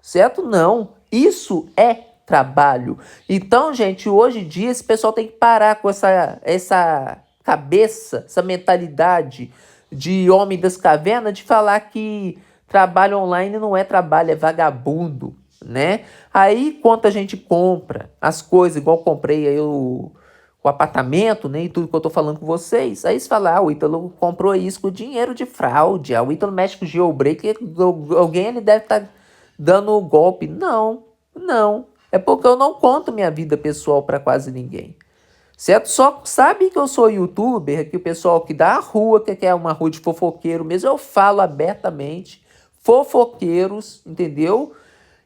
Certo? Não. Isso é trabalho. Então, gente, hoje em dia esse pessoal tem que parar com essa cabeça, essa mentalidade de homem das cavernas de falar que trabalho online não é trabalho, é vagabundo, né? Aí, quando a gente compra as coisas, igual comprei aí o apartamento, né, e tudo que eu tô falando com vocês. Aí você fala, o Ítalo comprou isso com dinheiro de fraude, o Ítalo mexe com jailbreak, alguém ele deve estar dando golpe. Não, não. É porque eu não conto minha vida pessoal para quase ninguém. Certo? Só sabe que eu sou youtuber, que o pessoal que dá a rua, que é uma rua de fofoqueiro mesmo, eu falo abertamente, fofoqueiros, entendeu?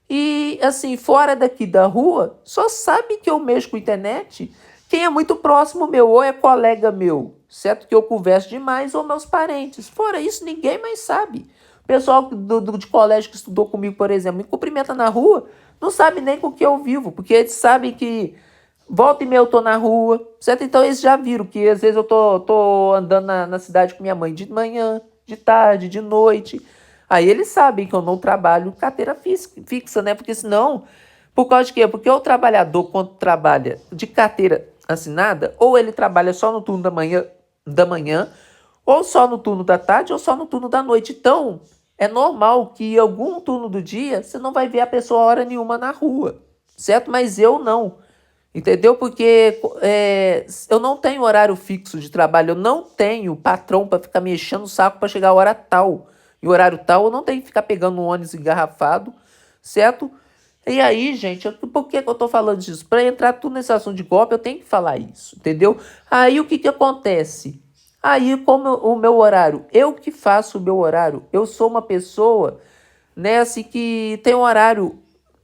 E assim, fora daqui da rua, só sabe que eu mexo com internet quem é muito próximo meu, ou é colega meu, certo? Que eu converso demais, ou meus parentes. Fora isso, ninguém mais sabe. O pessoal de colégio que estudou comigo, por exemplo, me cumprimenta na rua, não sabe nem com que eu vivo, porque eles sabem que volta e meia eu tô na rua, certo? Então eles já viram que às vezes eu tô andando na cidade com minha mãe de manhã, de tarde, de noite. Aí eles sabem que eu não trabalho carteira fixa, né? Porque senão, por causa de quê? Porque o trabalhador, quando trabalha de carteira assinada, ou ele trabalha só no turno da manhã, ou só no turno da tarde, ou só no turno da noite. Então, é normal que em algum turno do dia você não vai ver a pessoa hora nenhuma na rua, certo? Mas eu não. Entendeu? Porque eu não tenho horário fixo de trabalho, eu não tenho patrão para ficar me enchendo o saco para chegar a hora tal. E horário tal, eu não tenho que ficar pegando um ônibus engarrafado, certo? E aí, gente, por que eu tô falando disso? Para entrar tudo nesse assunto de golpe, eu tenho que falar isso, entendeu? Aí o que que acontece? Aí, como o meu horário, eu que faço o meu horário, eu sou uma pessoa, né, assim, que tem um horário,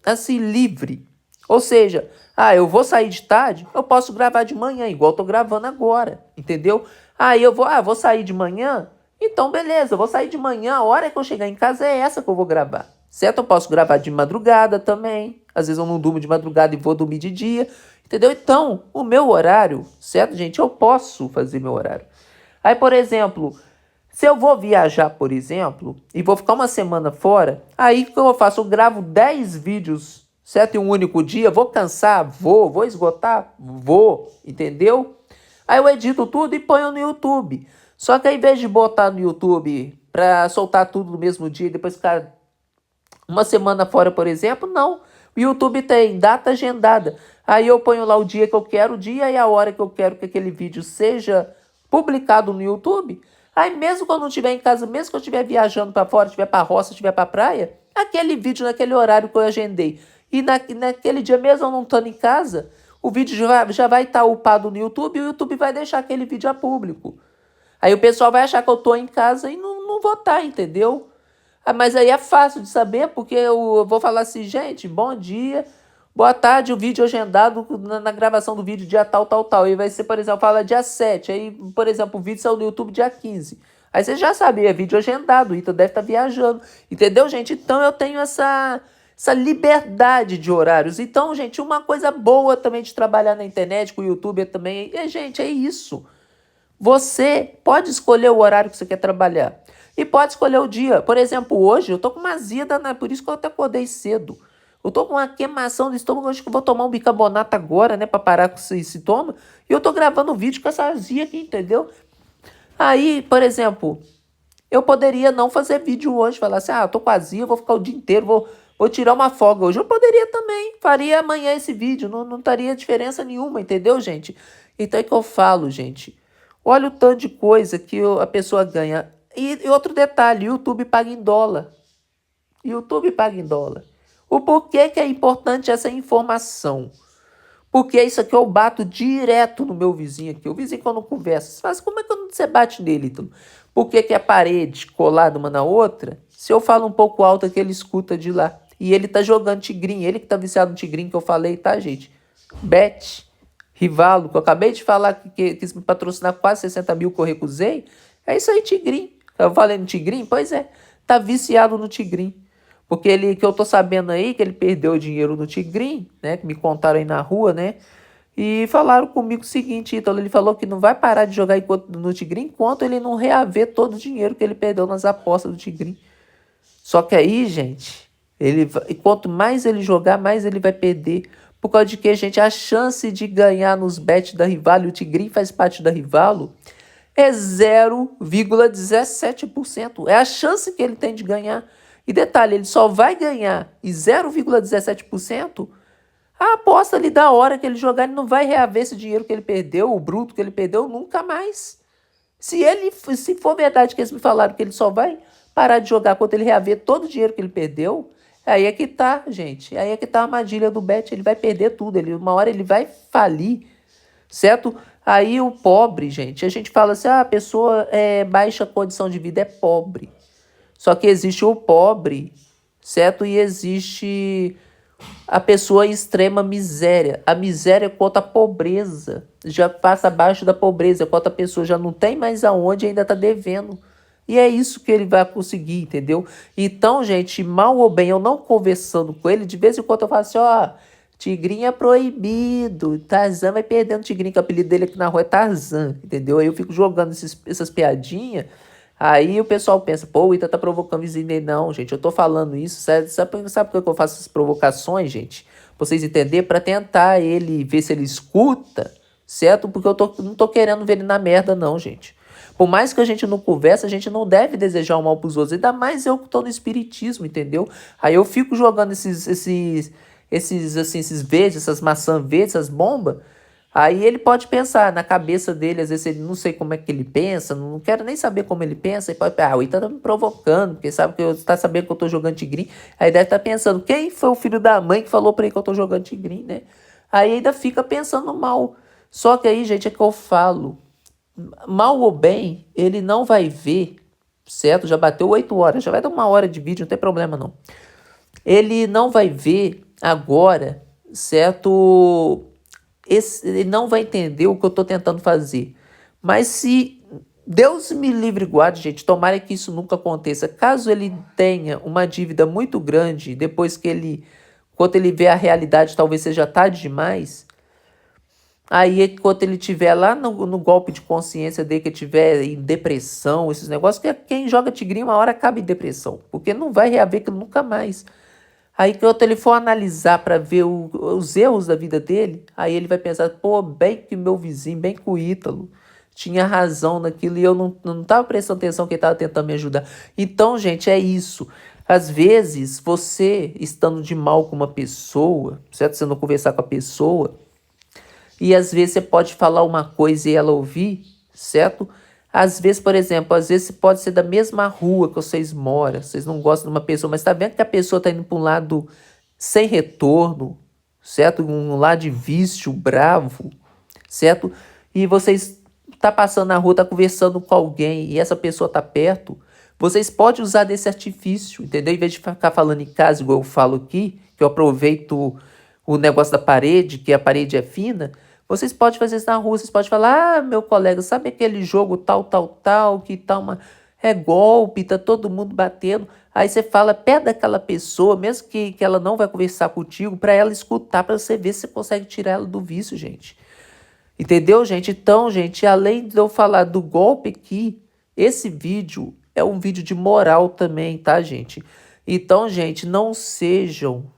assim, livre. Ou seja, eu vou sair de tarde, eu posso gravar de manhã, igual eu tô gravando agora, entendeu? Aí eu vou sair de manhã, então beleza, eu vou sair de manhã, a hora que eu chegar em casa é essa que eu vou gravar, certo? Eu posso gravar de madrugada também, às vezes eu não durmo de madrugada e vou dormir de dia, entendeu? Então, o meu horário, certo, gente? Eu posso fazer meu horário. Aí, por exemplo, se eu vou viajar, por exemplo, e vou ficar uma semana fora, aí o que eu faço? Eu gravo 10 vídeos, certo? Em um único dia. Vou cansar? Vou esgotar? Vou, entendeu? Aí eu edito tudo e ponho no YouTube. Só que ao invés de botar no YouTube pra soltar tudo no mesmo dia e depois ficar uma semana fora, por exemplo, não. O YouTube tem data agendada. Aí eu ponho lá o dia que eu quero, o dia e a hora que eu quero que aquele vídeo seja publicado no YouTube. Aí mesmo quando eu não estiver em casa, mesmo que eu estiver viajando para fora, estiver para roça, estiver para praia, aquele vídeo naquele horário que eu agendei. E naquele dia mesmo eu não estando em casa, o vídeo já vai estar upado no YouTube e o YouTube vai deixar aquele vídeo a público. Aí o pessoal vai achar que eu tô em casa e não vou estar, entendeu? Mas aí é fácil de saber, porque eu vou falar assim, gente, bom dia, boa tarde, o vídeo agendado na gravação do vídeo dia tal, tal, tal. E vai ser, por exemplo, fala dia 7. Aí, por exemplo, o vídeo saiu no YouTube dia 15. Aí você já sabe, é vídeo agendado, então deve estar viajando. Entendeu, gente? Então eu tenho essa liberdade de horários. Então, gente, uma coisa boa também de trabalhar na internet, com o YouTube também, gente, é isso. Você pode escolher o horário que você quer trabalhar. E pode escolher o dia. Por exemplo, hoje eu tô com uma azia danada, por isso que eu até acordei cedo. Eu tô com uma queimação no estômago, acho que eu vou tomar um bicarbonato agora, né, pra parar com esse sintoma. E eu tô gravando um vídeo com essa azia aqui, entendeu? Aí, por exemplo, eu poderia não fazer vídeo hoje, falar assim, eu tô com azia, eu vou ficar o dia inteiro, vou tirar uma folga hoje. Eu poderia também, faria amanhã esse vídeo, não estaria diferença nenhuma, entendeu, gente? Então é que eu falo, gente. Olha o tanto de coisa que a pessoa ganha. E outro detalhe, YouTube paga em dólar. YouTube paga em dólar. O porquê que é importante essa informação? Porque isso aqui eu bato direto no meu vizinho aqui. O vizinho que eu não converso. Você fala assim, como é que você bate nele, então? Por que a parede colada uma na outra? Se eu falo um pouco alto aqui, ele escuta de lá. E ele tá jogando tigrinho. Ele que tá viciado no tigrinho que eu falei, tá, gente? Bet, Rivalo, que eu acabei de falar que quis me patrocinar quase 60 mil que eu recusei. É isso aí, tigrinho. Eu falei no tigrinho? Pois é. Tá viciado no tigrinho. Porque ele, que eu tô sabendo aí, que ele perdeu dinheiro no Tigrinho, né? Que me contaram aí na rua, né? E falaram comigo o seguinte, então ele falou que não vai parar de jogar no Tigrinho enquanto ele não reaver todo o dinheiro que ele perdeu nas apostas do Tigrinho. Só que aí, gente, e quanto mais ele jogar, mais ele vai perder. Por causa de que, gente, a chance de ganhar nos bets da Rivalo, e o Tigrinho faz parte da Rivalo, é 0,17%. É a chance que ele tem de ganhar. E detalhe, ele só vai ganhar em 0,17% A aposta ali da hora que ele jogar, ele não vai reaver esse dinheiro que ele perdeu, o bruto que ele perdeu, nunca mais. Se for verdade que eles me falaram que ele só vai parar de jogar quando ele reaver todo o dinheiro que ele perdeu, aí é que tá, gente. Aí é que tá a armadilha do Bet. Ele vai perder tudo. Uma hora ele vai falir, certo? Aí o pobre, gente, a gente fala assim, a pessoa é baixa condição de vida, é pobre. Só que existe o pobre, certo? E existe a pessoa em extrema miséria. A miséria é quanto a pobreza. Já passa abaixo da pobreza, quanto a pessoa já não tem mais aonde e ainda está devendo. E é isso que ele vai conseguir, entendeu? Então, gente, mal ou bem, eu não conversando com ele, de vez em quando eu falo assim, ó, Tigrinho é proibido, Tarzan vai perdendo Tigrinho, que o apelido dele aqui na rua é Tarzan, entendeu? Aí eu fico jogando essas piadinhas, aí o pessoal pensa, pô, o Ita tá provocando o vizinho dele. Não, gente, eu tô falando isso, sabe por que eu faço essas provocações, gente? Pra vocês entenderem, pra tentar ele ver se ele escuta, certo? Porque não tô querendo ver ele na merda, não, gente. Por mais que a gente não converse, a gente não deve desejar o mal pros outros. Ainda mais eu que tô no espiritismo, entendeu? Aí eu fico jogando esses verdes, essas maçãs verdes, essas bombas. Aí ele pode pensar na cabeça dele, às vezes ele não sei como é que ele pensa, não quero nem saber como ele pensa. Ele pode pensar, o Ita tá me provocando, porque sabe que tá sabendo que eu tô jogando Tigrinho. Aí deve estar pensando, quem foi o filho da mãe que falou pra ele que eu tô jogando Tigrinho, né? Aí ainda fica pensando mal. Só que aí, gente, é que eu falo, mal ou bem, ele não vai ver, certo? Já bateu 8 horas, já vai dar 1 hora de vídeo, não tem problema não. Ele não vai ver agora, certo? Ele não vai entender o que eu tô tentando fazer. Mas se Deus me livre e guarde, gente, tomara que isso nunca aconteça. Caso ele tenha uma dívida muito grande, depois que quando ele vê a realidade, talvez seja tarde demais. Aí, enquanto ele tiver lá no golpe de consciência dele, que ele tiver em depressão, esses negócios, que quem joga Tigrinho uma hora acaba em depressão, porque não vai reaver aquilo nunca mais. Aí, quando ele for analisar para ver os erros da vida dele, aí ele vai pensar, pô, bem que meu vizinho, bem que o Ítalo, tinha razão naquilo e eu não tava prestando atenção que ele tava tentando me ajudar. Então, gente, é isso. Às vezes, você estando de mal com uma pessoa, certo? Você não conversar com a pessoa, e às vezes você pode falar uma coisa e ela ouvir, certo? Às vezes, por exemplo, às vezes pode ser da mesma rua que vocês moram, vocês não gostam de uma pessoa, mas tá vendo que a pessoa tá indo para um lado sem retorno, certo? Um lado de vício, bravo, certo? E vocês tá passando na rua, tá conversando com alguém e essa pessoa tá perto, vocês podem usar desse artifício, entendeu? Em vez de ficar falando em casa, igual eu falo aqui, que eu aproveito o negócio da parede, que a parede é fina, vocês podem fazer isso na rua, vocês podem falar, ah, meu colega, sabe aquele jogo tal, tal, tal, que tá é golpe, tá todo mundo batendo. Aí você fala perto daquela pessoa, mesmo que ela não vai conversar contigo, para ela escutar, para você ver se você consegue tirar ela do vício, gente. Entendeu, gente? Então, gente, além de eu falar do golpe aqui, esse vídeo é um vídeo de moral também, tá, gente? Então, gente, não sejam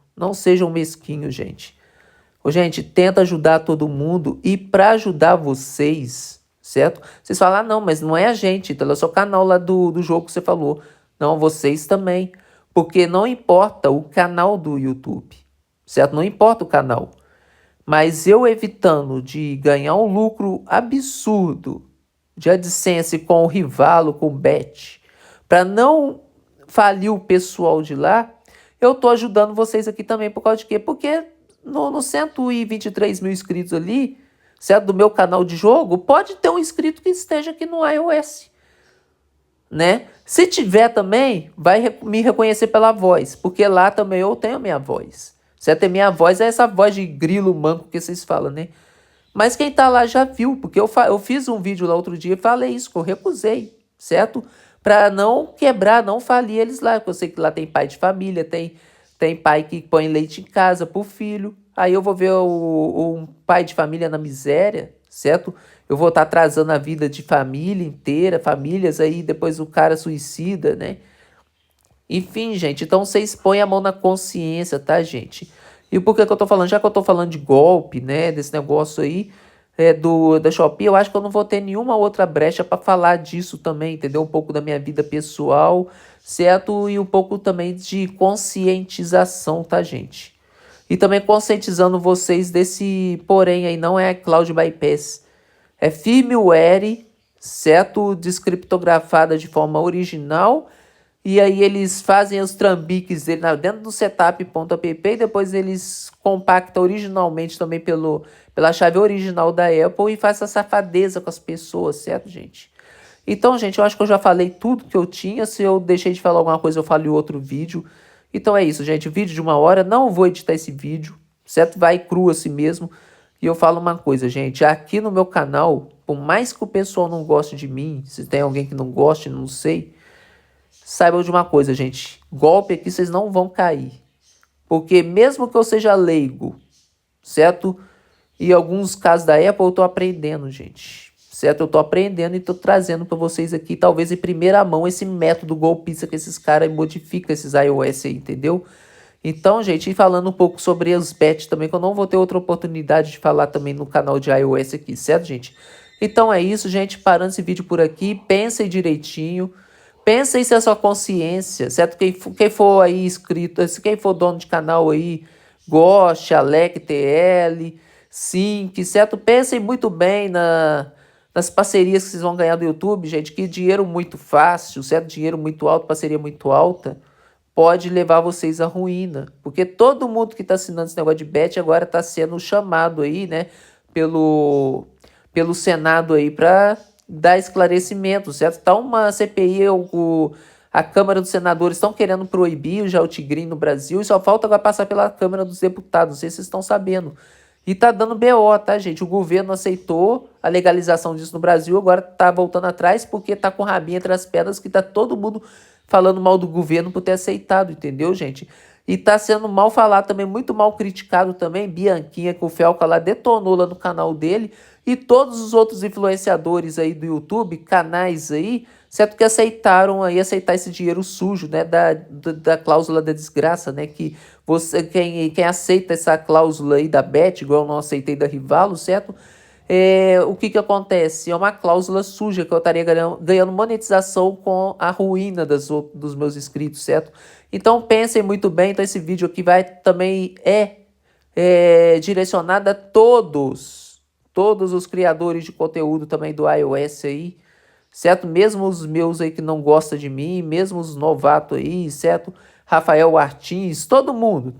mesquinhos, gente. Ô, gente, tenta ajudar todo mundo e para ajudar vocês, certo? Vocês falam, ah, não, mas não é a gente, então é só o canal lá do jogo que você falou. Não, vocês também. Porque não importa o canal do YouTube, certo? Não importa o canal. Mas eu evitando de ganhar um lucro absurdo de AdSense com o Rivalo, com o Bet, para não falir o pessoal de lá, eu tô ajudando vocês aqui também. Por causa de quê? Porque no 123 mil inscritos ali, certo? Do meu canal de jogo, pode ter um inscrito que esteja aqui no iOS, né? Se tiver também, vai me reconhecer pela voz, porque lá também eu tenho a minha voz, certo? E minha voz é essa voz de grilo manco que vocês falam, né? Mas quem tá lá já viu, porque eu fiz um vídeo lá outro dia e falei isso, que eu recusei, certo? Pra não quebrar, não falir eles lá, porque eu sei que lá tem pai de família, tem pai que põe leite em casa pro filho. Aí eu vou ver um pai de família na miséria, certo? Eu vou estar atrasando a vida de família inteira, famílias, aí depois o cara suicida, né? Enfim, gente, então vocês põem a mão na consciência, tá, gente? E por que que eu tô falando? Já que eu tô falando de golpe, né, desse negócio aí, da Shopee, eu acho que eu não vou ter nenhuma outra brecha para falar disso também, entendeu? Um pouco da minha vida pessoal, certo? E um pouco também de conscientização, tá, gente? E também conscientizando vocês desse porém aí, não é Cloud Bypass. É firmware, certo? Descriptografada de forma original. E aí eles fazem os trambiques dele dentro do setup.app e depois eles compactam originalmente também pela chave original da Apple e faz essa safadeza com as pessoas, certo, gente? Então, gente, eu acho que eu já falei tudo que eu tinha. Se eu deixei de falar alguma coisa, eu falo em outro vídeo. Então é isso, gente. Vídeo de 1 hora. Não vou editar esse vídeo, certo? Vai cru assim mesmo. E eu falo uma coisa, gente. Aqui no meu canal, por mais que o pessoal não goste de mim, se tem alguém que não goste, não sei, saibam de uma coisa, gente. Golpe aqui vocês não vão cair. Porque mesmo que eu seja leigo, certo? E alguns casos da Apple eu tô aprendendo, gente. Certo? Eu tô aprendendo e tô trazendo para vocês aqui, talvez em primeira mão, esse método golpista que esses caras modificam, esses iOS aí, entendeu? Então, gente, e falando um pouco sobre os bets também, que eu não vou ter outra oportunidade de falar também no canal de iOS aqui, certo, gente? Então é isso, gente. Parando esse vídeo por aqui, pensem direitinho. Pensem se a sua consciência, certo? Quem for aí inscrito, quem for dono de canal aí, Goste, Alec, TL, Sync, certo? Pensem muito bem nas parcerias que vocês vão ganhar do YouTube, gente, que dinheiro muito fácil, certo? Dinheiro muito alto, parceria muito alta, pode levar vocês à ruína. Porque todo mundo que está assinando esse negócio de bet agora está sendo chamado aí, né, pelo Senado aí para dar esclarecimento, certo? Tá uma CPI, a Câmara dos Senadores estão querendo proibir já o Tigrinho no Brasil e só falta agora passar pela Câmara dos Deputados, não sei se vocês estão sabendo. E tá dando BO, tá, gente? O governo aceitou a legalização disso no Brasil, agora tá voltando atrás porque tá com o rabinho entre as pedras que tá todo mundo falando mal do governo por ter aceitado, entendeu, gente? E tá sendo mal falado também, muito mal criticado também, Bianquinha, que o Felca lá detonou lá no canal dele, e todos os outros influenciadores aí do YouTube, canais aí, certo, que aceitaram aí, aceitar esse dinheiro sujo, né, da cláusula da desgraça, né, que quem aceita essa cláusula aí da Bet, igual eu não aceitei da Rivalo, certo, o que acontece? É uma cláusula suja que eu estaria ganhando monetização com a ruína dos meus inscritos, certo? Então pensem muito bem. Então esse vídeo aqui vai também direcionado a todos os criadores de conteúdo também do iOS aí, certo? Mesmo os meus aí que não gostam de mim, mesmo os novatos aí, certo? Rafael Martins, todo mundo,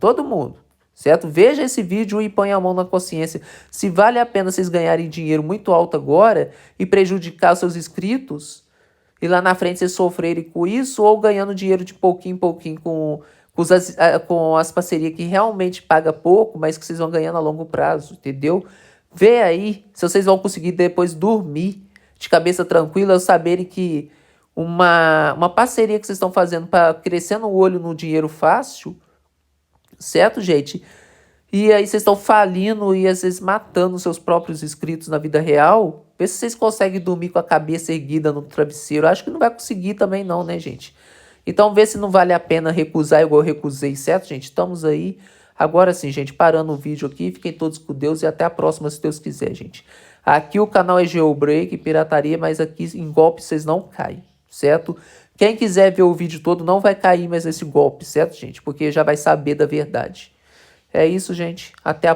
certo? Veja esse vídeo e ponha a mão na consciência. Se vale a pena vocês ganharem dinheiro muito alto agora e prejudicar seus inscritos, e lá na frente vocês sofrerem com isso, ou ganhando dinheiro de pouquinho em pouquinho com as parcerias que realmente paga pouco, mas que vocês vão ganhando a longo prazo, entendeu? Vê aí se vocês vão conseguir depois dormir de cabeça tranquila, saberem que uma parceria que vocês estão fazendo para crescer no olho no dinheiro fácil, certo, gente? E aí vocês estão falindo e às vezes matando seus próprios inscritos na vida real. Vê se vocês conseguem dormir com a cabeça erguida no travesseiro. Acho que não vai conseguir também não, né, gente? Então vê se não vale a pena recusar igual eu recusei, certo, gente? Estamos aí. Agora sim, gente, parando o vídeo aqui. Fiquem todos com Deus e até a próxima, se Deus quiser, gente. Aqui o canal é Jailbreak, pirataria, mas aqui em golpe vocês não caem, certo? Quem quiser ver o vídeo todo não vai cair mais nesse golpe, certo, gente? Porque já vai saber da verdade. É isso, gente. Até a